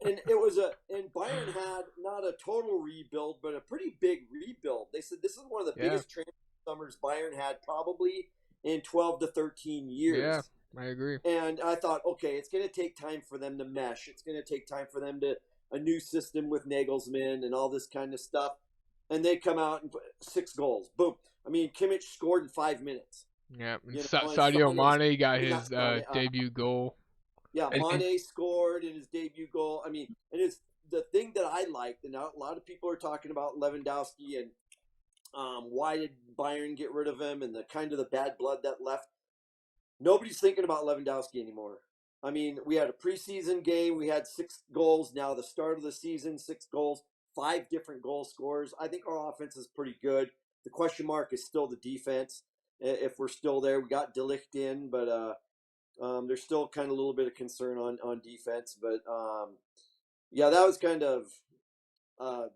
and Bayern had not a total rebuild, but a pretty big rebuild. They said this is one of the Yeah, biggest transfer summers Bayern had probably in 12 to 13 yeah, years. I agree. And I thought, okay, it's going to take time for them to mesh. It's going to take time for them to a new system with Nagelsmann and all this kind of stuff. And they come out and put 6 goals. Boom. I mean, Kimmich scored in 5 minutes. Yeah, and And Sadio Sane, Mane got not his Sane, debut goal. yeah, And Mane scored in his debut goal. I mean, and it's the thing that I liked, and a lot of people are talking about Lewandowski and why did Bayern get rid of him and the kind of the bad blood that left. Nobody's thinking about Lewandowski anymore. I mean, we had a preseason game. We had 6 goals. Now the start of the season, 6 goals, 5 different goal scorers. I think our offense is pretty good. The question mark is still the defense. If we're still there, we got De Ligt in, but there's still kind of a little bit of concern on defense. But yeah, that was kind of uh,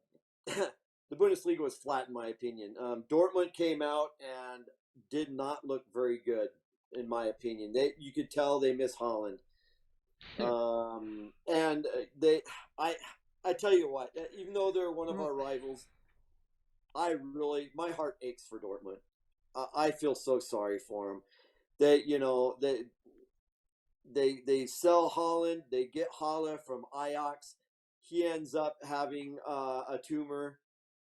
the Bundesliga was flat in my opinion. Dortmund came out and did not look very good in my opinion. You could tell they miss Haaland. And I tell you what, even though they're one of our rivals, my heart aches for Dortmund. I feel so sorry for them. They they sell Haaland. They get Haaland from Ajax. He ends up having a tumor,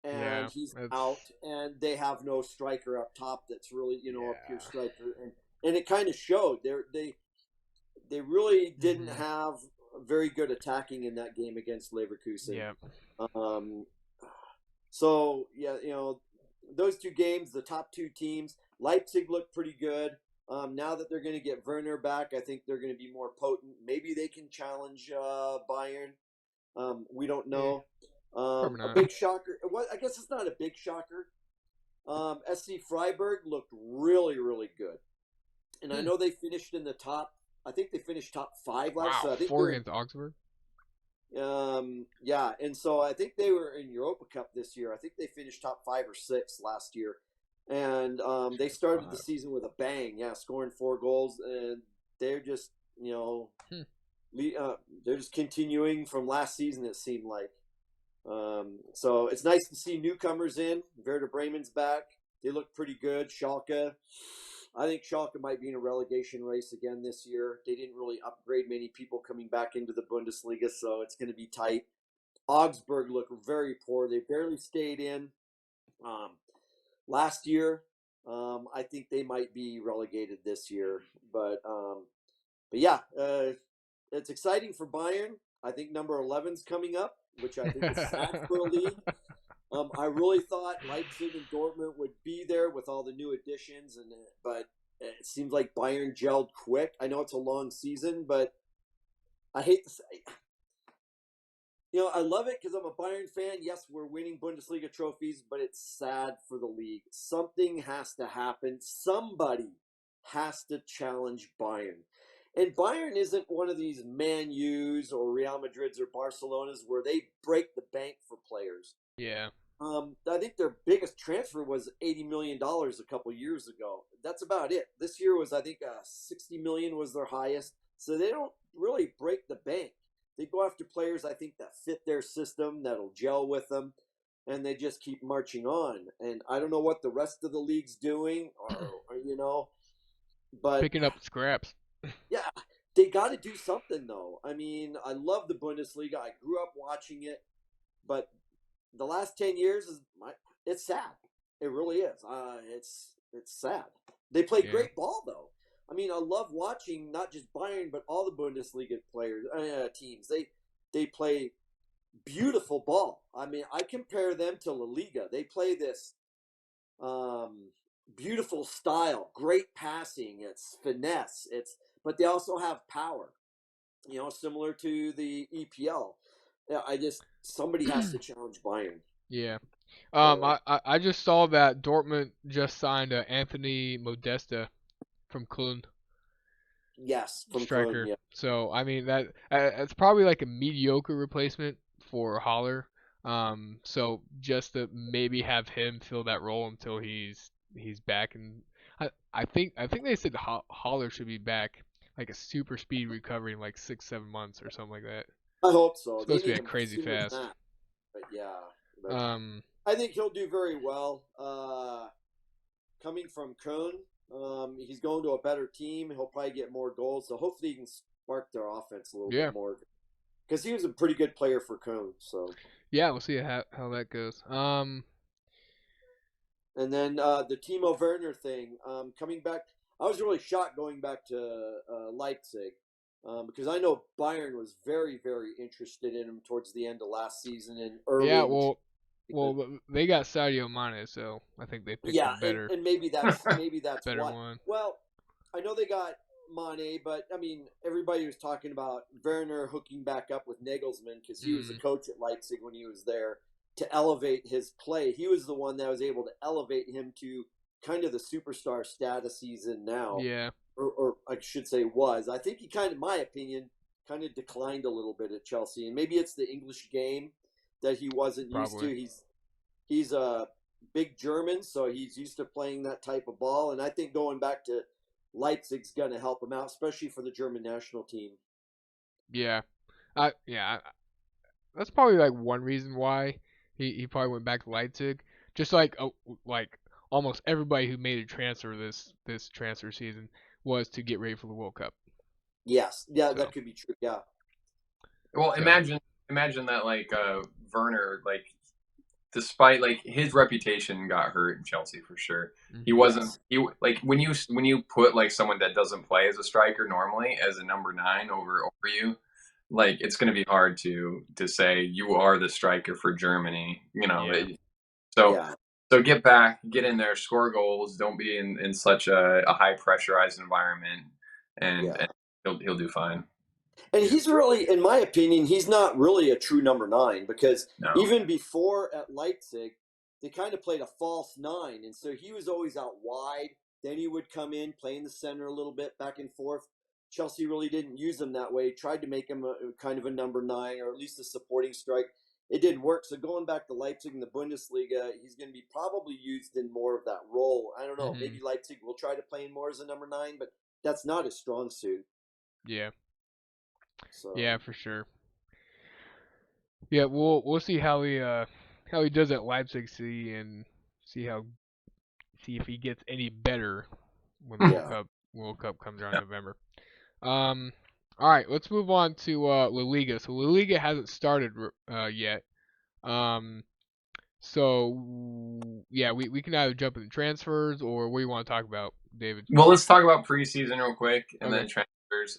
and Yeah, he's out. it's And they have no striker up top that's really a pure yeah. striker. And it kind of showed. They really didn't Mhm. have very good attacking in that game against Leverkusen. Yeah. Um, so yeah, those two games, the top two teams, Leipzig looked pretty good. Now that they're going to get Werner back, I think they're going to be more potent. Maybe they can challenge Bayern. We don't Yeah. know. Probably A not. big shocker. Well, I guess it's not a big shocker. SC Freiburg looked really, really good, and I Hmm. know they finished in the top. I think they finished top five last. Wow. So I think 4 they're against Augsburg. yeah, and so I think they were in Europa Cup this year. I think they finished top 5 or 6 last year, and they started the 5. season with a bang. Yeah, scoring 4 goals, and they're just Hmm. they're just continuing from last season. It seemed like. So it's nice to see newcomers in. Werder Bremen's back. They look pretty good. Schalke. I think Schalke might be in a relegation race again this year. They didn't really upgrade many people coming back into the Bundesliga, so it's going to be tight. Augsburg look very poor. They barely stayed in um, last year. I think they might be relegated this year, but yeah, it's exciting for Bayern. I think number 11's coming up, which I think is sad for a league. I really thought Leipzig and Dortmund would be there with all the new additions, but it seems like Bayern gelled quick. I know it's a long season, but I hate to say, I love it because I'm a Bayern fan. Yes, we're winning Bundesliga trophies, but it's sad for the league. Something has to happen. Somebody has to challenge Bayern. And Bayern isn't one of these Man U's or Real Madrid's or Barcelona's where they break the bank for players. Yeah. I think their biggest transfer was $80 million a couple years ago. That's about it. This year was, I think, 60 million was their highest. So they don't really break the bank. They go after players, I think, that fit their system, that'll gel with them, and they just keep marching on. And I don't know what the rest of the league's doing, but Picking up scraps. yeah, they got to do something though. I mean, I love the Bundesliga. I grew up watching it, but the last 10 years it's sad. It really is. It's sad. They play Yeah. great ball though. I mean, I love watching not just Bayern but all the Bundesliga players teams. They play beautiful ball. I mean, I compare them to La Liga. They play this um, beautiful style, great passing. It's finesse. But they also have power. Similar to the EPL. Yeah, somebody has to challenge Bayern. Yeah. So I just saw that Dortmund just signed Anthony Modesta from Köln, yes, from Köln. striker. Yeah, So I mean it's probably like a mediocre replacement for Haller. So just to maybe have him fill that role until he's back, and I think they said Haller should be back like a super speed recovery in like 6-7 months or something like that. I hope so. They Supposed to be need like him as crazy soon as fast. that. But yeah, but Um, I think he'll do very well. Coming from Köln, he's going to a better team. He'll probably get more goals, so hopefully he can spark their offense a little yeah. bit more. Because he was a pretty good player for Köln. So, Yeah, we'll see how that goes. and then the Timo Werner thing, coming back. I was really shocked going back to Leipzig because I know Bayern was very, very interested in him towards the end of last season and Yeah, early in the season. well, they got Sadio Mane, so I think they picked a Yeah, and maybe that's better what. one. Well, I know they got Mane, but I mean everybody was talking about Werner hooking back up with Nagelsmann because he was the Mm, coach at Leipzig when he was there to elevate his play. He was the one that was able to elevate him to kind of the superstar status he's in now, yeah, or I should say was. I think he kind of, my opinion, kind of declined a little bit at Chelsea, and maybe it's the English game that he wasn't used probably. to. He's a big German, so he's used to playing that type of ball. And I think going back to Leipzig's going to help him out, especially for the German national team. Yeah, yeah. That's probably like one reason why he probably went back to Leipzig. Just like almost everybody who made a transfer this transfer season was to get ready for the World Cup. Yes, yeah, So that could be true. Yeah, Well, so imagine that like Werner, like despite like his reputation got hurt in Chelsea for sure. He mhm. wasn't yes, he like when you put like someone that doesn't play as a striker normally as a number 9 over you, like it's going to be hard to say you are the striker for Germany, you know. Yeah. So yeah, so get back, get in there, score goals, don't be in such a high pressurized environment, and yeah. he'll do fine. And Yeah. he's really, in my opinion, he's not really a true number 9 because No. even before at Leipzig, they kind of played a false 9. And so he was always out wide. Then he would come in, play in the center a little bit, back and forth. Chelsea really didn't use him that way, tried to make him a kind of a number 9 or at least a supporting strike. It didn't work. So going back to Leipzig in the Bundesliga, he's going to be probably used in more of that role. I don't know. Mhm. Maybe Leipzig will try to play him more as a number 9, but that's not his strong suit. Yeah. So, Yeah, for sure. Yeah, we'll see how he does at Leipzig, see and see if he gets any better when yeah. World Cup comes around Yeah. in November. All right, let's move on to La Liga. So La Liga hasn't started yet. Um, so yeah, we can either jump into transfers or what do you want to talk about, David? Well, let's talk about preseason real quick and Okay. then transfers.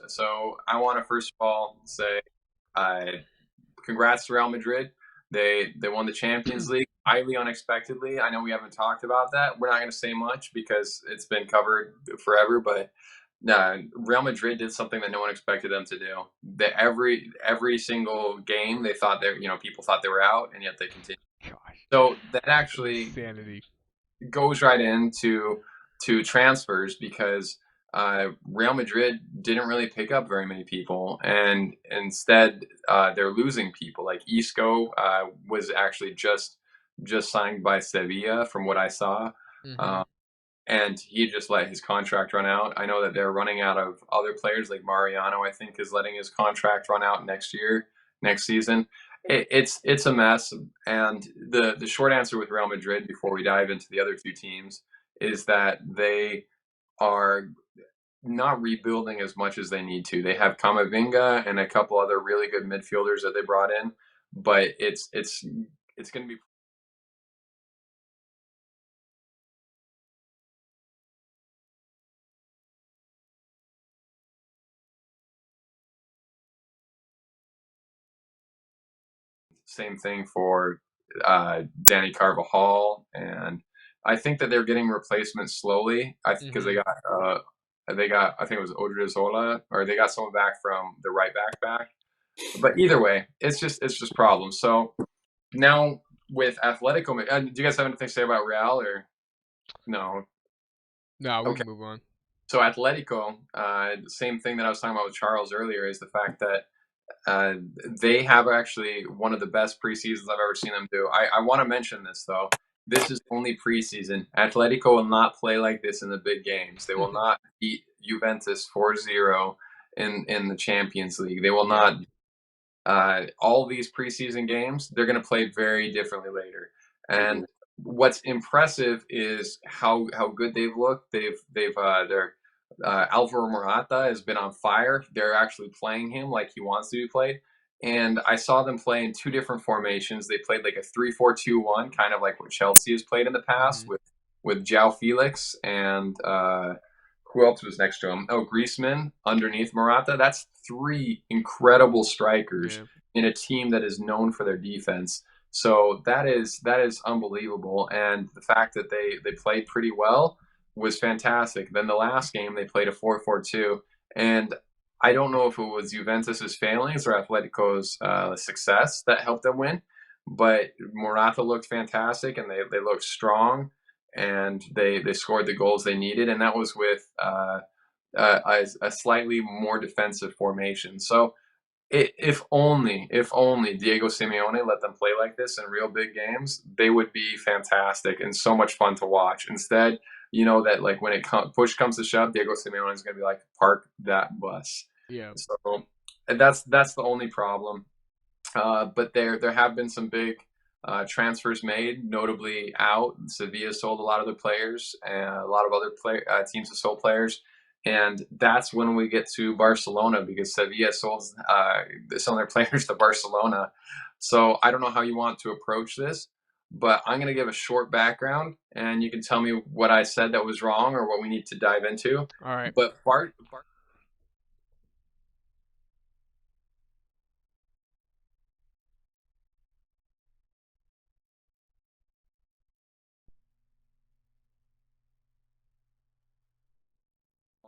So I want to first of all say, uh, congrats to Real Madrid. They won the Champions League highly unexpectedly. I know we haven't talked about that. We're not going to say much because it's been covered forever. But Real Madrid did something that no one expected them to do. Every single game they thought people thought they were out, and yet they continued. Gosh, So that actually insanity. goes right into transfers because Real Madrid didn't really pick up very many people, and instead they're losing people. Like Isco was actually just signed by Sevilla, from what I saw, Mhm. uh, and he just let his contract run out. I know that they're running out of other players, like Mariano. I think is letting his contract run out next season. It's a mess. And the short answer with Real Madrid, before we dive into the other two teams, is that they are not rebuilding as much as they need to. They have Camavinga and a couple other really good midfielders that they brought in, but it's going to be same thing for Danny Carvajal, and I think that they're getting replacements slowly. Because Mhm. they got I think it was Odriozola, or they got someone back from the right back. But either way, it's just problems. So now with Atletico, do you guys have anything to say about Real or no? No, we Okay. can move on. So Atletico, the same thing that I was talking about with Charles earlier is the fact that Uh, they have actually one of the best preseasons I've ever seen them do. I want to mention this though. This is only preseason. Atletico will not play like this in the big games. They will not beat Juventus 4-0 in the Champions League. They will Yeah. not. All these preseason games, they're going to play very differently later. Mhm. And what's impressive is how good they've looked. They're Alvaro Morata has been on fire. They're actually playing him like he wants to be played. And I saw them play in two different formations. They played like a 3-4-2-1, kind of like what Chelsea has played in the past Mhm. with João Felix and who else was next to him? Oh, Griezmann underneath Morata. That's three incredible strikers Yeah. in a team that is known for their defense. So that is unbelievable. And the fact that they played pretty well was fantastic. Then the last game they played a 4-4-2, and I don't know if it was Juventus's failings or Atletico's success that helped them win, but Morata looked fantastic and they looked strong, and they scored the goals they needed, and that was with a slightly more defensive formation. So if only Diego Simeone let them play like this in real big games, they would be fantastic and so much fun to watch. Instead, you know that like when push comes to shove, Diego Simeone is going to be like, park that bus. Yeah. So and that's the only problem. But there have been some big transfers made, notably out. Sevilla sold a lot of their players, and a lot of other teams have sold players. And that's when we get to Barcelona, because Sevilla sold some of their players to Barcelona. So I don't know how you want to approach this, but I'm going to give a short background, and you can tell me what I said that was wrong or what we need to dive into. All right. But in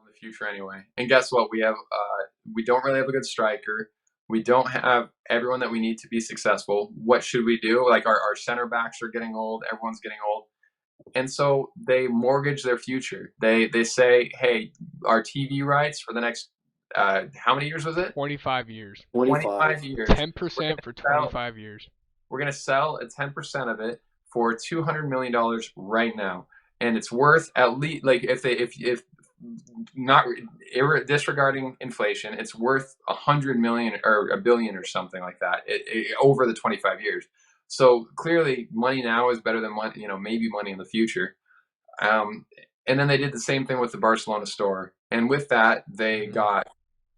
the future anyway. And guess what? We don't really have a good striker. We don't have everyone that we need to be successful. What should we do? Like our center backs are getting old. Everyone's getting old. And so they mortgage their future. They say, hey, our TV rights for the next how many years was it? 25 years. 25 years. 10% for 25 years. We're going to sell at 10% of it for $200 million right now. And it's worth at least, like, if not disregarding inflation, it's worth 100 million or a billion or something like that over the 25 years. So clearly, money now is better than money, maybe money in the future. And then they did the same thing with the Barcelona store, and with that, they got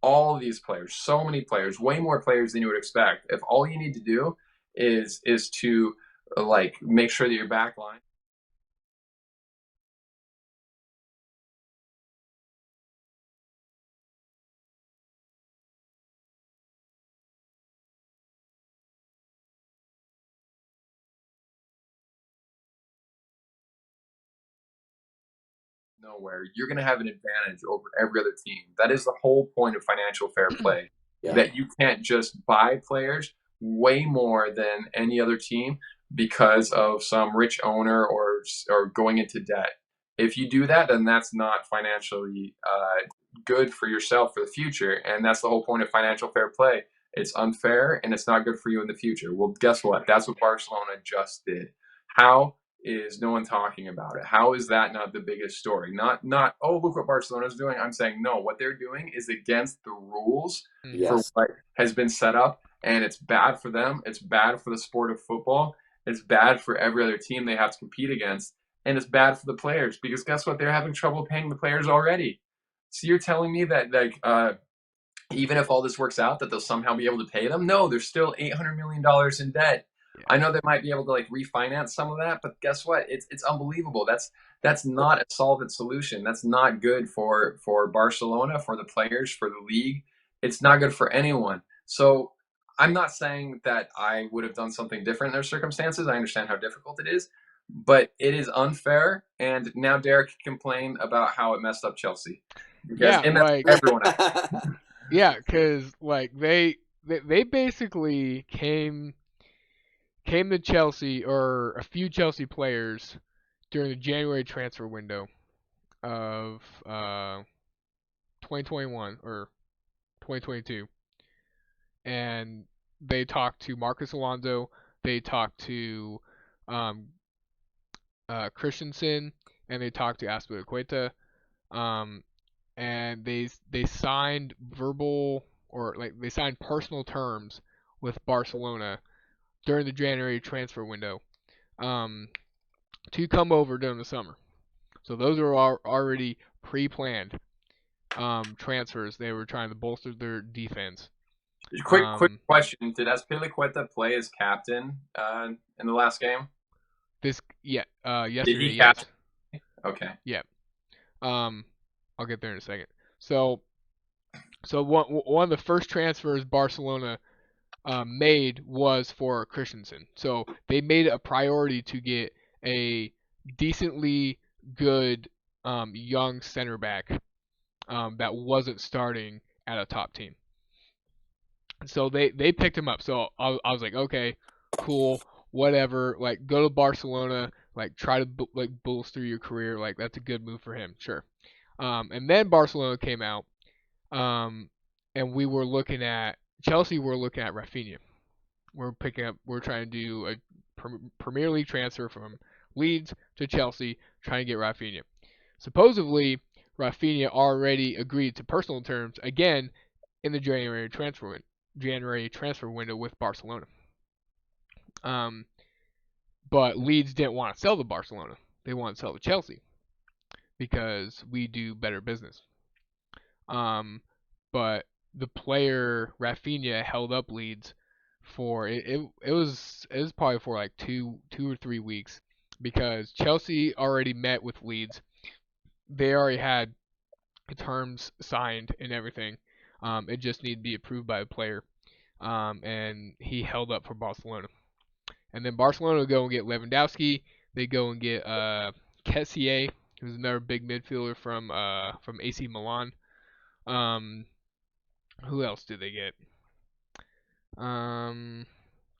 all these players, so many players, way more players than you would expect. If all you need to do is to like make sure that your back line. Nowhere, you're going to have an advantage over every other team. That is the whole point of financial fair play. Yeah. That you can't just buy players way more than any other team because of some rich owner or going into debt. If you do that, then that's not financially good for yourself for the future, and that's the whole point of financial fair play. It's unfair and it's not good for you in the future. Well, guess what? That's what Barcelona just did. How is no one talking about it? How is that not the biggest story? Not oh, look what Barcelona's doing. I'm saying no, what they're doing is against the rules for what has been set up, and it's bad for them. It's bad for the sport of football. It's bad for every other team they have to compete against, and it's bad for the players, because guess what? They're having trouble paying the players already. So you're telling me that even if all this works out, that they'll somehow be able to pay them? No, they're still $800 million in debt. I know they might be able to like refinance some of that, but guess what? It's unbelievable. That's not a solvent solution. That's not good for Barcelona, for the players, for the league. It's not good for anyone. So I'm not saying that I would have done something different in their circumstances. I understand how difficult it is, but it is unfair. And now Derek can complain about how it messed up Chelsea, because it messed up everyone else. Yeah, because like they basically came to Chelsea, or a few Chelsea players, during the January transfer window of 2021 or 2022, and they talked to Marcus Alonso, they talked to Christensen, and they talked to Azpilicueta, and they signed verbal, or like they signed personal terms with Barcelona during the January transfer window, to come over during the summer. So those are already pre-planned transfers. They were trying to bolster their defense. Quick question: did Azpilicueta play as captain in the last game? Yesterday. Did he yes. Okay. Yeah. I'll get there in a second. So one of the first transfers Barcelona made was for Christensen. So they made it a priority to get a decently good young center back that wasn't starting at a top team. So they picked him up. So I was like, okay, cool, whatever. Like, go to Barcelona, like try to like bolster your career. Like, that's a good move for him, sure. And then Barcelona came out, and we were looking at Chelsea. We're looking at Rafinha. We're trying to do a Premier League transfer from Leeds to Chelsea, trying to get Rafinha. Supposedly, Rafinha already agreed to personal terms again in the January transfer window with Barcelona. But Leeds didn't want to sell to Barcelona. They want to sell to Chelsea because we do better business. But the player Rafinha held up Leeds for it was probably for like two or 3 weeks because Chelsea already met with Leeds. They already had terms signed and everything. It just needed to be approved by the player. And he held up for Barcelona. And then Barcelona will go and get Lewandowski. They go and get Kessié, who's another big midfielder from AC Milan. Um, who else did they get? Um,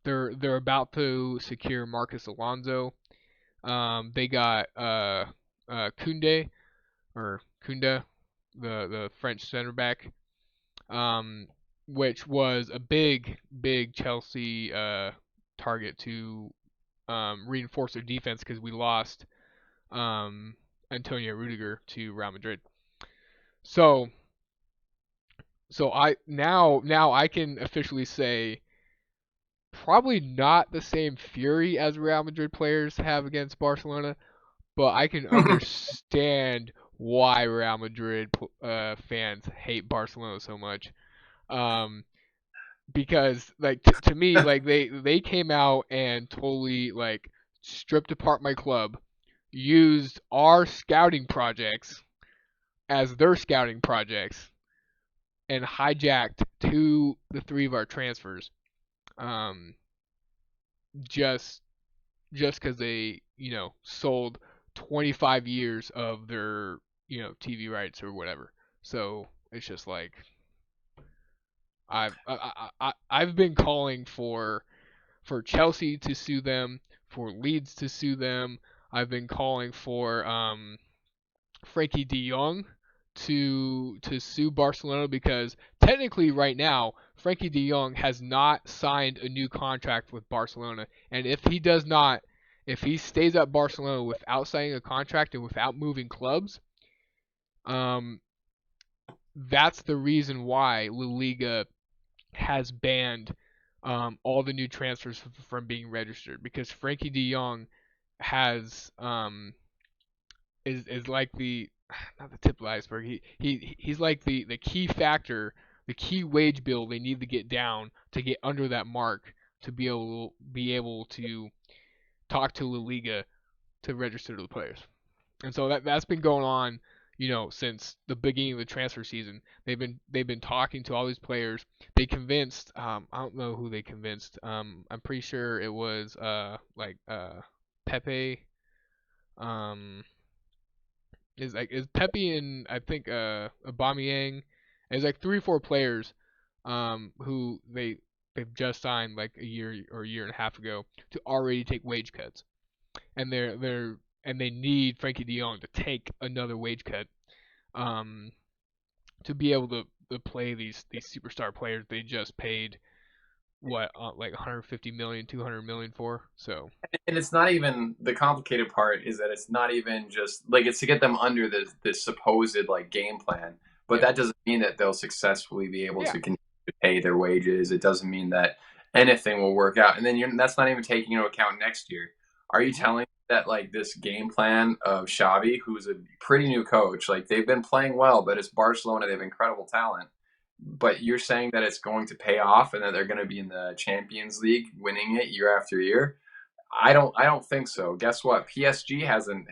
they're about to secure Marcus Alonso. They got Kunde or Kunda, the French center back. Um, which was a big Chelsea target to reinforce their defense because we lost Antonio Rudiger to Real Madrid. So now I can officially say probably not the same fury as Real Madrid players have against Barcelona, but I can understand why Real Madrid fans hate Barcelona so much. Um, because like to me like they came out and totally like stripped apart my club, used our scouting projects as their scouting projects, and hijacked the three of our transfers. Um, just because they sold 25 years of their TV rights or whatever. So it's just like I've been calling for Chelsea to sue them, for Leeds to sue them. I've been calling for Frankie De Jong to sue Barcelona because technically right now Frankie De Jong has not signed a new contract with Barcelona, and if he stays at Barcelona without signing a contract and without moving clubs, um, that's the reason why La Liga has banned all the new transfers from being registered because Frankie De Jong has is like the not the tip of the iceberg. He's like the key factor, the key wage bill they need to get down to get under that mark to be able to talk to La Liga to register the players. And so that's been going on, since the beginning of the transfer season. They've been talking to all these players. They convinced I don't know who they convinced. I'm pretty sure it was Pepe. Um is Pepe and I think Aubameyang. There's like 3 or 4 players who they've just signed like a year or a year and a half ago to already take wage cuts. And they need Frankie De Jong to take another wage cut um, to be able to play these superstar players they just paid like 150 million, 200 million for. So And it's not even the complicated part is that it's not even just like it's to get them under this supposed like game plan, but yeah, that doesn't mean that they'll successfully be able yeah, to continue to pay their wages. It doesn't mean that anything will work out. And then that's not even taking into account next year. Are you hmm telling me that like this game plan of Xavi, who's a pretty new coach, like they've been playing well, but it's Barcelona, they have incredible talent. But you're saying that it's going to pay off and that they're going to be in the Champions League winning it year after year? I don't think so. Guess what? PSG hasn't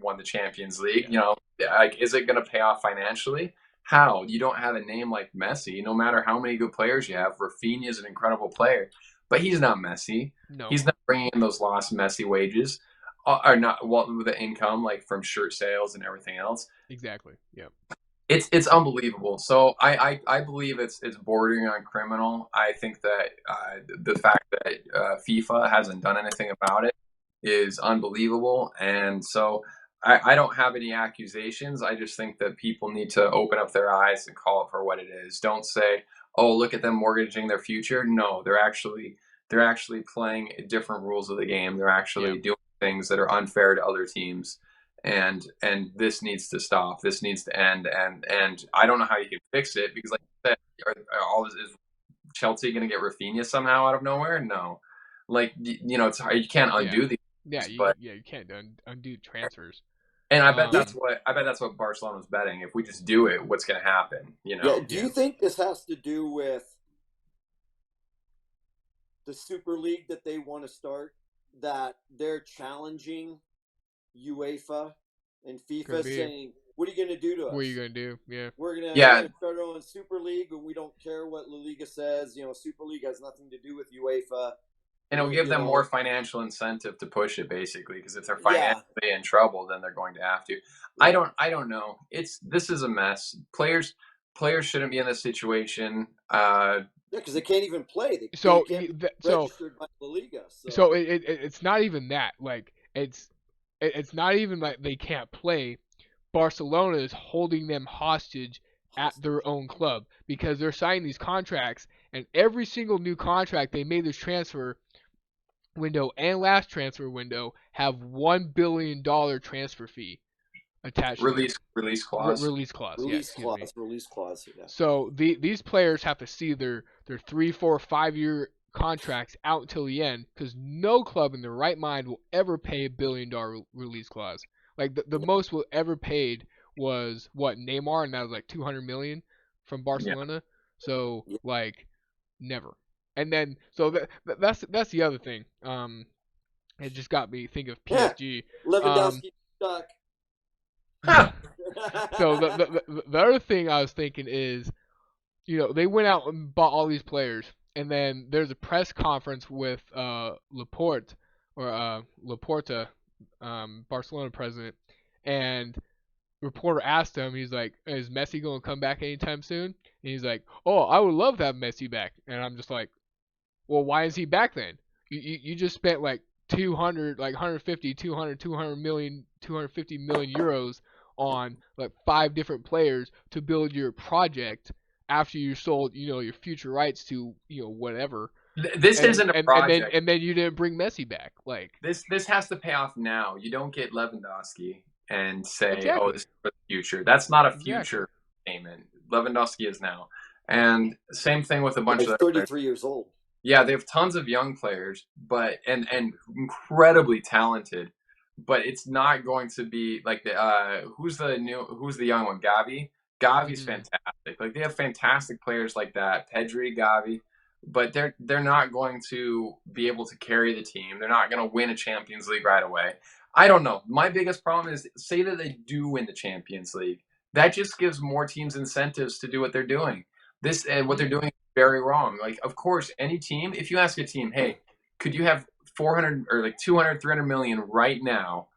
won the Champions League. yeah, Like is it going to pay off financially? How? You don't have a name like Messi. No matter how many good players you have, Rafinha is an incredible player, but he's not Messi. no, He's not bringing in those lost Messi wages, or not well, the income like from shirt sales and everything else. exactly, yeah, It's unbelievable. So I believe it's bordering on criminal. I think that the fact that FIFA hasn't done anything about it is unbelievable. And so I don't have any accusations. I just think that people need to open up their eyes and call it for what it is. Don't say, "Oh, look at them mortgaging their future." No, they're actually playing different rules of the game. They're yeah, actually doing things that are unfair to other teams, and this needs to stop. This needs to end. And I don't know how you can fix it because, like I said, is Chelsea going to get Rafinha somehow out of nowhere? No, like it's hard. You can't yeah, undo these yeah. things, but You can't undo transfers. And Um, I bet that's what Barcelona's betting. If we just do it, what's going to happen? You Yeah. know? Do yeah. you think this has to do with the Super League that they want to start? That they're challenging UEFA and Could FIFA, be. saying, "What are you going to do to What are you us? gonna do? Yeah. We're Yeah, gonna start our own Super League, and we don't care what La Liga says. You know, Super League has nothing to do with UEFA. and it'll give You them more know, financial incentive to push it, basically, because if they're financially yeah, in trouble, then they're going to have to. yeah, I don't know. This is a mess. Players shouldn't be in this situation. yeah, because they can't even play. They So can't be so registered by La Liga. so So it's not even that. Like it's not even like they can't play. Barcelona is holding them hostage at their own club because they're signing these contracts, and every single new contract they made this transfer window and last transfer window have $1 billion transfer fee attached to them. Release clause. Release clause. Yeah, excuse me. release clause. Yeah, So these players have to see their 3, 4, 5 year contracts out until the end because no club in their right mind will ever pay $1 billion release clause. Like the yeah, most will ever paid was what Neymar, and that was like 200 million from Yeah. Barcelona. So yeah. like never. And then so that's the other thing. It just got me think of Yeah. PSG. Um, Lewandowski stuck. Huh. so the other thing I was thinking is they went out and bought all these players, and then there's a press conference with Laporte or Laporta, Barcelona president, and reporter asked him, he's like, "Is Messi going to come back anytime soon?" And he's like, "Oh, I would love to have Messi back." And I'm just like, "Well, why is he back then? You just spent like 200, like 150, 200, 200 million, 250 million euros on like 5 different players to build your project after you sold, your future rights to, whatever. This And isn't a and then project. and then you didn't bring Messi back. Like, This has to pay off now. You don't get Lewandowski and say, "Oh, exactly. this is for the future." That's not a Exactly. future payment. Lewandowski is now, and same thing with a Yeah, bunch he's of other players. 33 years old. Yeah, they have tons of young players, but and incredibly talented, but it's not going to be like the who's the young one? Gavi. Gavi's Mhm. fantastic. Like they have fantastic players like that, Pedri, Gavi, but they're not going to be able to carry the team. They're not going to win a Champions League right away. I don't know. My biggest problem is say that they do win the Champions League. That just gives more teams incentives to do what they're doing. This what Mhm. they're doing very wrong. Like, of course, any team, if you ask a team, hey, could you have 400 or like 200, 300 million right now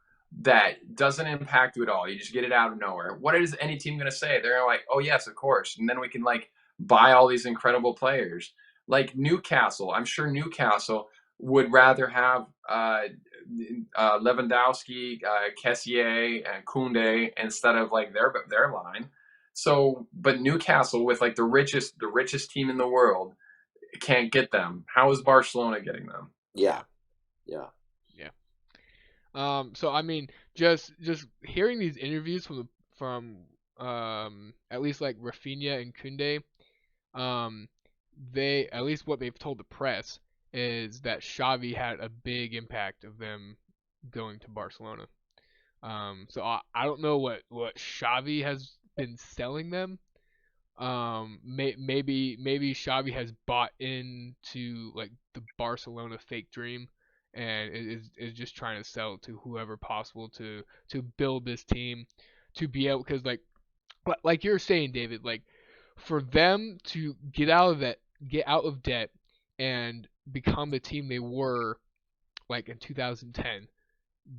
that doesn't impact you at all? You just get it out of nowhere. What is any team going to say? They're like, oh, yes, of course. And then we can like buy all these incredible players. Like Newcastle, I'm sure Newcastle would rather have Lewandowski, Kessié, and Koundé instead of like their line. So, but Newcastle with like the richest team in the world can't get them. How is Barcelona getting them? Yeah, Yeah. yeah, Yeah. So I mean, just hearing these interviews from at least like Rafinha and Kunde, um, they at least what they've told the press is that Xavi had a big impact of them going to Barcelona. So I don't know what Xavi has been selling them. Maybe Xavi has bought into like the Barcelona fake dream and is just trying to sell it to whoever possible to build this team to be able because like you're saying, David, like for them to get out of debt and become the team they were like in 2010,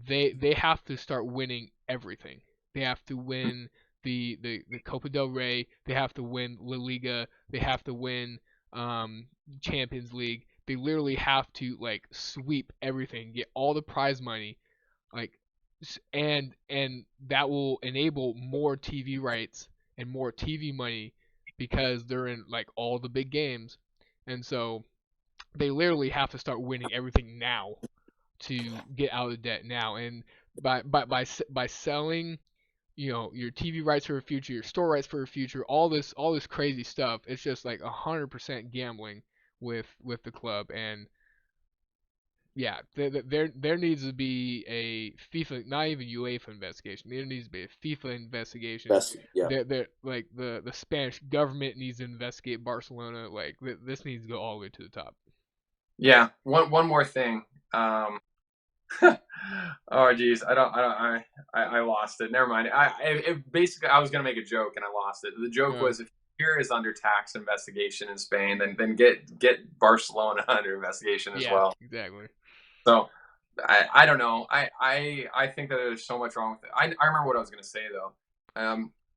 they have to start winning everything. They have to win the Copa del Rey. They have to win La Liga. They have to win Champions League. They literally have to like sweep everything, get all the prize money, like and that will enable more TV rights and more TV money because they're in like all the big games, and so they literally have to start winning everything now to get out of debt now. And by selling, your TV rights for the future, your store rights for the future, all this crazy stuff, it's just like 100% gambling with the club. And Yeah, there needs to be a FIFA, not even UEFA investigation. There needs to be a FIFA investigation. Best, yeah. Like the Spanish government needs to investigate Barcelona. Like this needs to go all the way to the top. Yeah. One more thing. Oh geez, I lost it. Never mind. Basically I was gonna make a joke and I lost it. The joke was, if here is under tax investigation in Spain, then get Barcelona under investigation as well. Exactly. So I don't know. I think that there's so much wrong with it. I remember what I was gonna say though.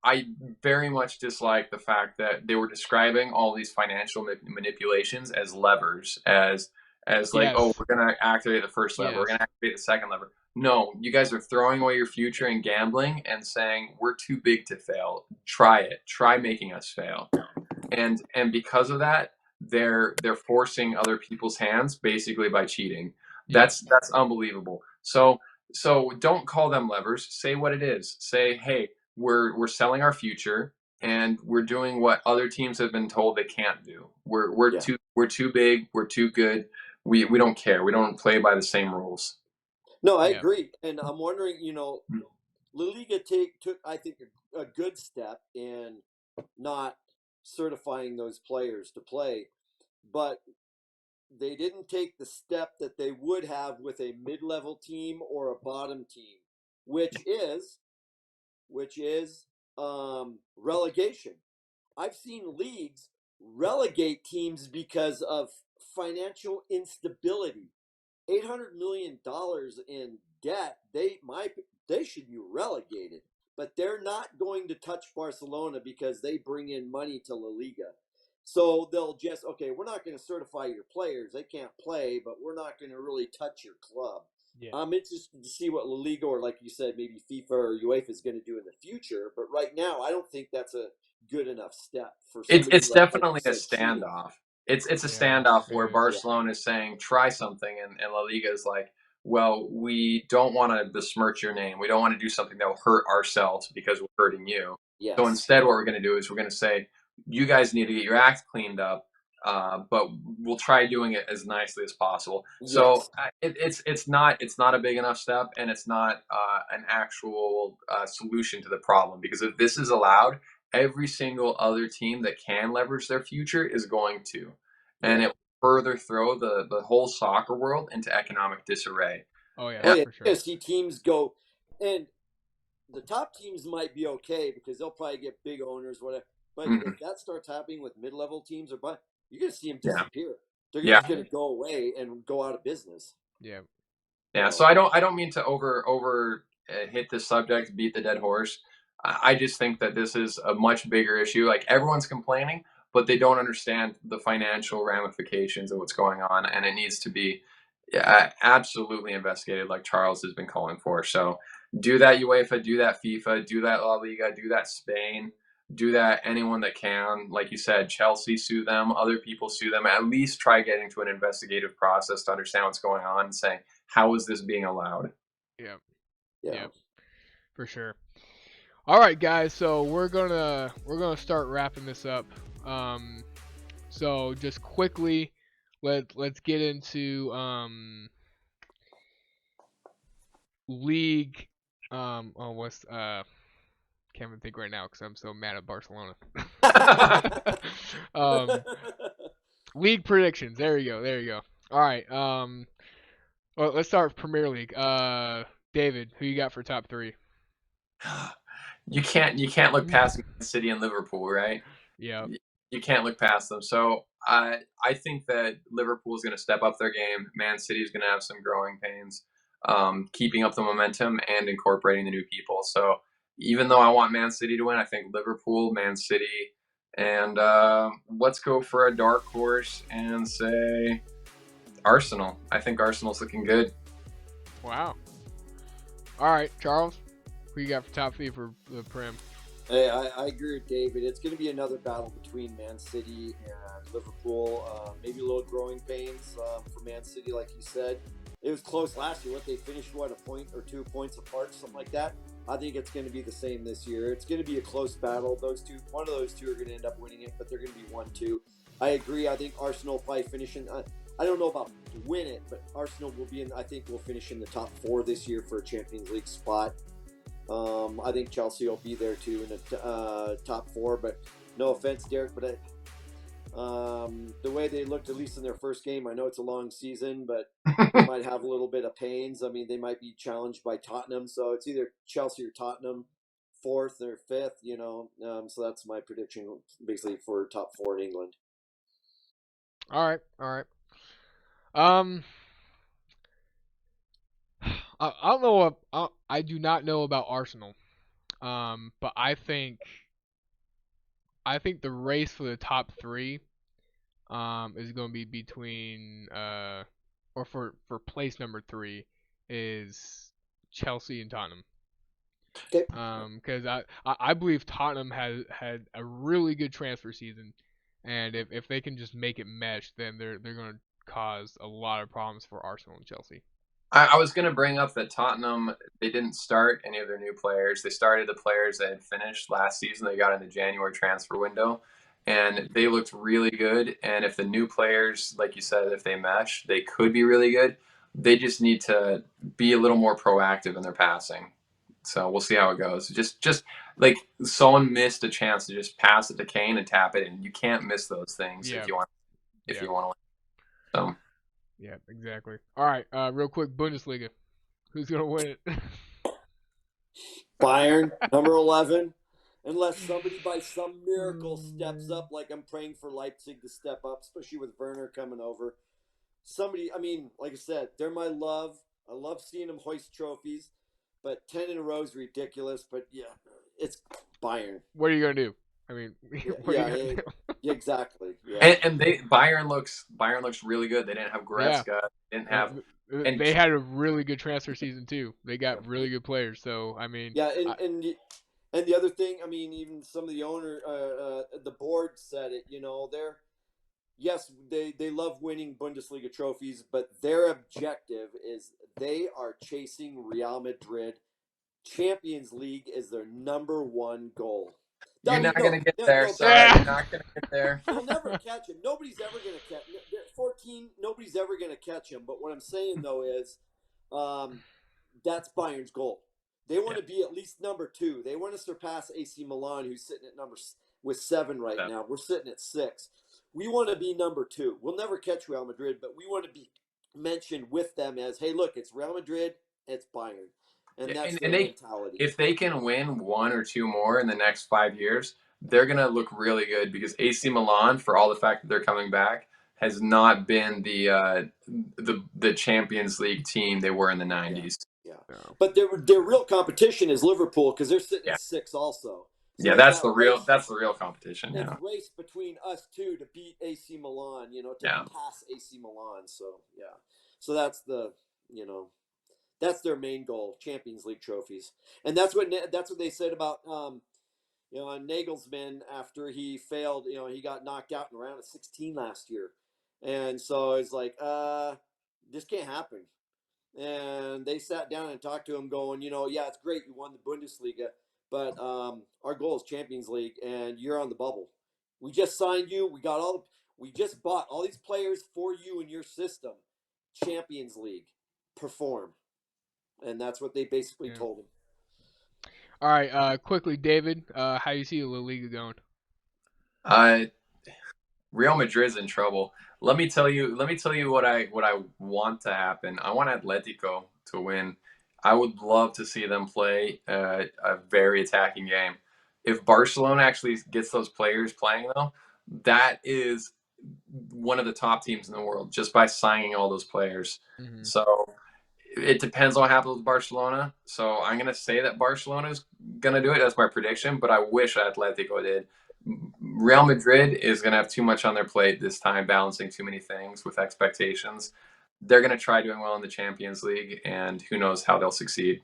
I very much dislike the fact that they were describing all these financial manipulations as levers, as like, oh, we're gonna activate the first lever, we're gonna activate the second lever. No, you guys are throwing away your future in gambling and saying we're too big to fail. Try it. Try making us fail. And because of that, they're forcing other people's hands basically by cheating. That's unbelievable. So don't call them levers. Say what it is. Say, hey, we're selling our future and we're doing what other teams have been told they can't do. We're too big. We're too good. We don't care. We don't play by the same rules. No, I agree, and I'm wondering, La Liga took I think a good step in not certifying those players to play, but they didn't take the step that they would have with a mid-level team or a bottom team, which is relegation. I've seen leagues relegate teams because of financial instability. $800 million in debt, they should be relegated. But they're not going to touch Barcelona because they bring in money to La Liga. So they'll just, okay, we're not going to certify your players. They can't play, but we're not going to really touch your club. Yeah. I'm interested to see what La Liga, or like you said, maybe FIFA or UEFA is going to do in the future. But right now, I don't think that's a good enough step for somebody. It's definitely a standoff. It's a standoff where Barcelona is saying try something, and La Liga is like, well, we don't want to besmirch your name. We don't want to do something that will hurt ourselves because we're hurting you. Yes. So instead, what we're going to do is we're going to say, you guys need to get your act cleaned up, but we'll try doing it as nicely as possible. Yes. So it's not a big enough step, and it's not an actual solution to the problem, because if this is allowed, every single other team that can leverage their future is going to. And it will further throw the whole soccer world into economic disarray. Oh, yeah, for sure. Yeah, see teams go, and the top teams might be okay because they'll probably get big owners, whatever. But if that starts happening with mid-level teams, you're going to see them disappear. They're just going to go away and go out of business. Yeah. Yeah, so I don't mean to over hit this subject, beat the dead horse. I just think that this is a much bigger issue. Like, everyone's complaining, but they don't understand the financial ramifications of what's going on, and it needs to be absolutely investigated, like Charles has been calling for. So do that UEFA, do that FIFA, do that La Liga, do that Spain, do that anyone that can. Like you said, Chelsea, sue them, other people sue them. At least try getting to an investigative process to understand what's going on and saying, how is this being allowed? Yeah, for sure. All right, guys. So we're gonna start wrapping this up. So just quickly, let's get into league. Can't even think right now because I'm so mad at Barcelona. League predictions. There you go. All right. Well, let's start with Premier League. David, who you got for top 3? You can't look past Man City and Liverpool, right? Yeah. You can't look past them. So I think that Liverpool is going to step up their game. Man City is going to have some growing pains, keeping up the momentum and incorporating the new people. So even though I want Man City to win, I think Liverpool, Man City, and let's go for a dark horse and say Arsenal. I think Arsenal's looking good. Wow. All right, Charles, who you got for top 3 for the Prem? Hey, I agree with David. It's going to be another battle between Man City and Liverpool. Maybe a little growing pains for Man City, like you said. It was close last year. They finished, a point or 2 points apart, something like that. I think it's going to be the same this year. It's going to be a close battle. One of those two are going to end up winning it, but they're going to be 1-2. I agree. I think Arsenal will probably finish in. I don't know about win it, but Arsenal will be in. I think we'll finish in the top 4 this year for a Champions League spot. I think Chelsea will be there too in the top 4. But no offense, Derek, but the way they looked, at least in their first game, I know it's a long season, but they might have a little bit of pains. I mean, they might be challenged by Tottenham, so it's either Chelsea or Tottenham, 4th or 5th. So that's my prediction, basically for top 4 in England. All right, all right. Um, I don't know. I do not know about Arsenal. But I think the race for the top 3 is going to be between or for place number 3 is Chelsea and Tottenham. Okay. Because I believe Tottenham has had a really good transfer season, and if they can just make it mesh, then they're going to cause a lot of problems for Arsenal and Chelsea. I was going to bring up that Tottenham, they didn't start any of their new players. They started the players that had finished last season. They got in the January transfer window, and they looked really good. And if the new players, like you said, if they mesh, they could be really good. They just need to be a little more proactive in their passing. So we'll see how it goes. Just like someone missed a chance to just pass it to Kane and tap it, and you can't miss those things Yeah. if you want to win. So. Yeah, exactly. All right, real quick, Bundesliga. Who's gonna win it? Bayern, number 11. Unless somebody by some miracle steps up, like I'm praying for Leipzig to step up, especially with Werner coming over. Somebody, I mean, like I said, they're my love. I love seeing them hoist trophies, but 10 in a row is ridiculous. But yeah, it's Bayern. What are you gonna do? I mean, what are you gonna do? Yeah, exactly. Yeah. And Bayern looks really good. They didn't have Goretzka. Yeah. They didn't have. And They had a really good transfer season too. They got really good players. So I mean, yeah, and the other thing, I mean, even some of the owner, the board said it. Yes, they love winning Bundesliga trophies, but their objective is they are chasing Real Madrid. Champions League is their number 1 goal. you're not going to get No, there. no, Sorry, Yeah. you're not going to get there. They'll never catch him. Nobody's ever going to catch him. 14, nobody's ever going to catch him. But what I'm saying, though, is that's Bayern's goal. They want to be at least number 2. They want to surpass AC Milan, who's sitting at with 7 right now. We're sitting at 6. We want to be number 2. We'll never catch Real Madrid, but we want to be mentioned with them as, hey, look, it's Real Madrid, it's Bayern. And that's their mentality. If they can win 1 or 2 more in the next 5 years, they're going to look really good because AC Milan, for all the fact that they're coming back, has not been the Champions League team they were in the 90s. Yeah. But their real competition is Liverpool because they're sitting at 6 also. So that's the real competition. It's race between us two to beat AC Milan, to pass AC Milan. So so that's that's their main goal: Champions League trophies, and that's what they said about Nagelsmann after he failed. He got knocked out in the round of 16 last year, and so it's like, this can't happen. And they sat down and talked to him, going, yeah, it's great you won the Bundesliga, but our goal is Champions League, and you're on the bubble. We just signed you. We just bought all these players for you in your system. Champions League, perform, and that's what they basically told him. All right, quickly, David, how you see the La Liga going? Real Madrid's in trouble. Let me tell you what I want to happen. I want Atletico to win. I would love to see them play a very attacking game. If Barcelona actually gets those players playing, though, that is one of the top teams in the world just by signing all those players. Mm-hmm. So it depends on what happens with Barcelona. So I'm going to say that Barcelona is going to do it. That's my prediction, but I wish Atletico did. Real Madrid is going to have too much on their plate this time, balancing too many things with expectations. They're going to try doing well in the Champions League, and who knows how they'll succeed.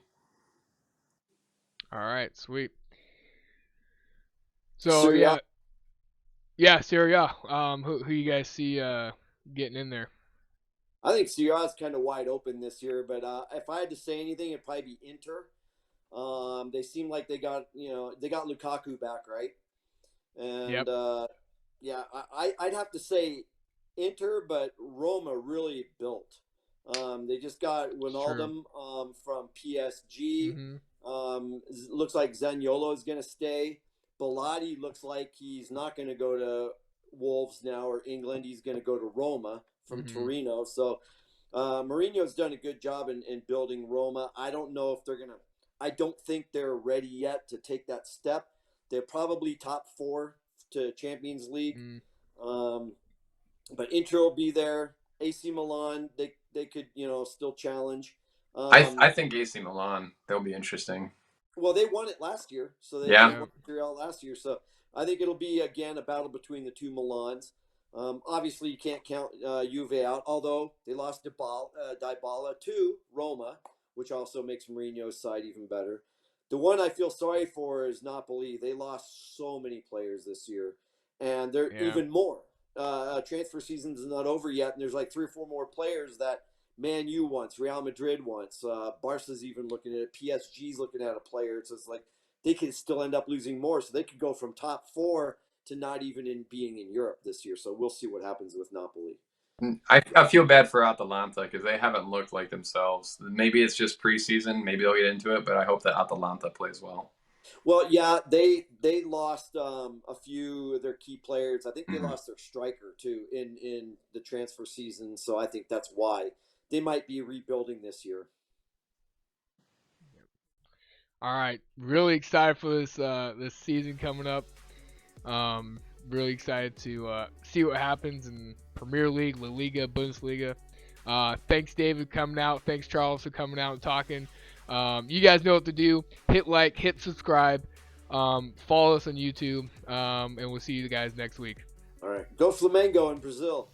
All right, sweet. So, yeah, Serie A. Who you guys see getting in there? I think Serie A is kind of wide open this year, but if I had to say anything, it'd probably be Inter. They seem like they got Lukaku back, right? And I'd have to say Inter, but Roma really built. They just got It's true. Wijnaldum from PSG. Mm-hmm. Looks like Zaniolo is going to stay. Bellotti looks like he's not going to go to Wolves now or England. He's going to go to Roma from Mm-hmm. Torino. So Mourinho's done a good job in building Roma. I don't know if they're going to. I don't think they're ready yet to take that step. They're probably top 4 to Champions League. Mm. Um, but Inter will be there. AC Milan, they could still challenge. I think AC Milan, they'll be interesting. Well, they won it last year, so they Yeah. Yeah. won Serie A last year. So I think it'll be again a battle between the two Milans. Obviously, you can't count Juve out, although they lost Dybala to Roma, which also makes Mourinho's side even better. The one I feel sorry for is Napoli. They lost so many players this year, and they're Yeah. even more. Transfer season's not over yet, and there's like 3 or 4 more players that Man U wants, Real Madrid wants, Barca's even looking at it, PSG's looking at a player. So it's like they could still end up losing more. So they could go from top 4 to not even in being in Europe this year. So we'll see what happens with Napoli. I feel bad for Atalanta because they haven't looked like themselves. Maybe it's just preseason. Maybe they'll get into it, but I hope that Atalanta plays well. Well, yeah, they lost a few of their key players. I think they Mhm. lost their striker too in the transfer season. So I think that's why they might be rebuilding this year. All right. Really excited for this season coming up. Um, really excited to see what happens in Premier League, La Liga, Bundesliga. Thanks, David, for coming out. Thanks, Charles, for coming out and talking. You guys know what to do. Hit like, hit subscribe, follow us on YouTube, and we'll see you guys next week. All right, go Flamengo in Brazil.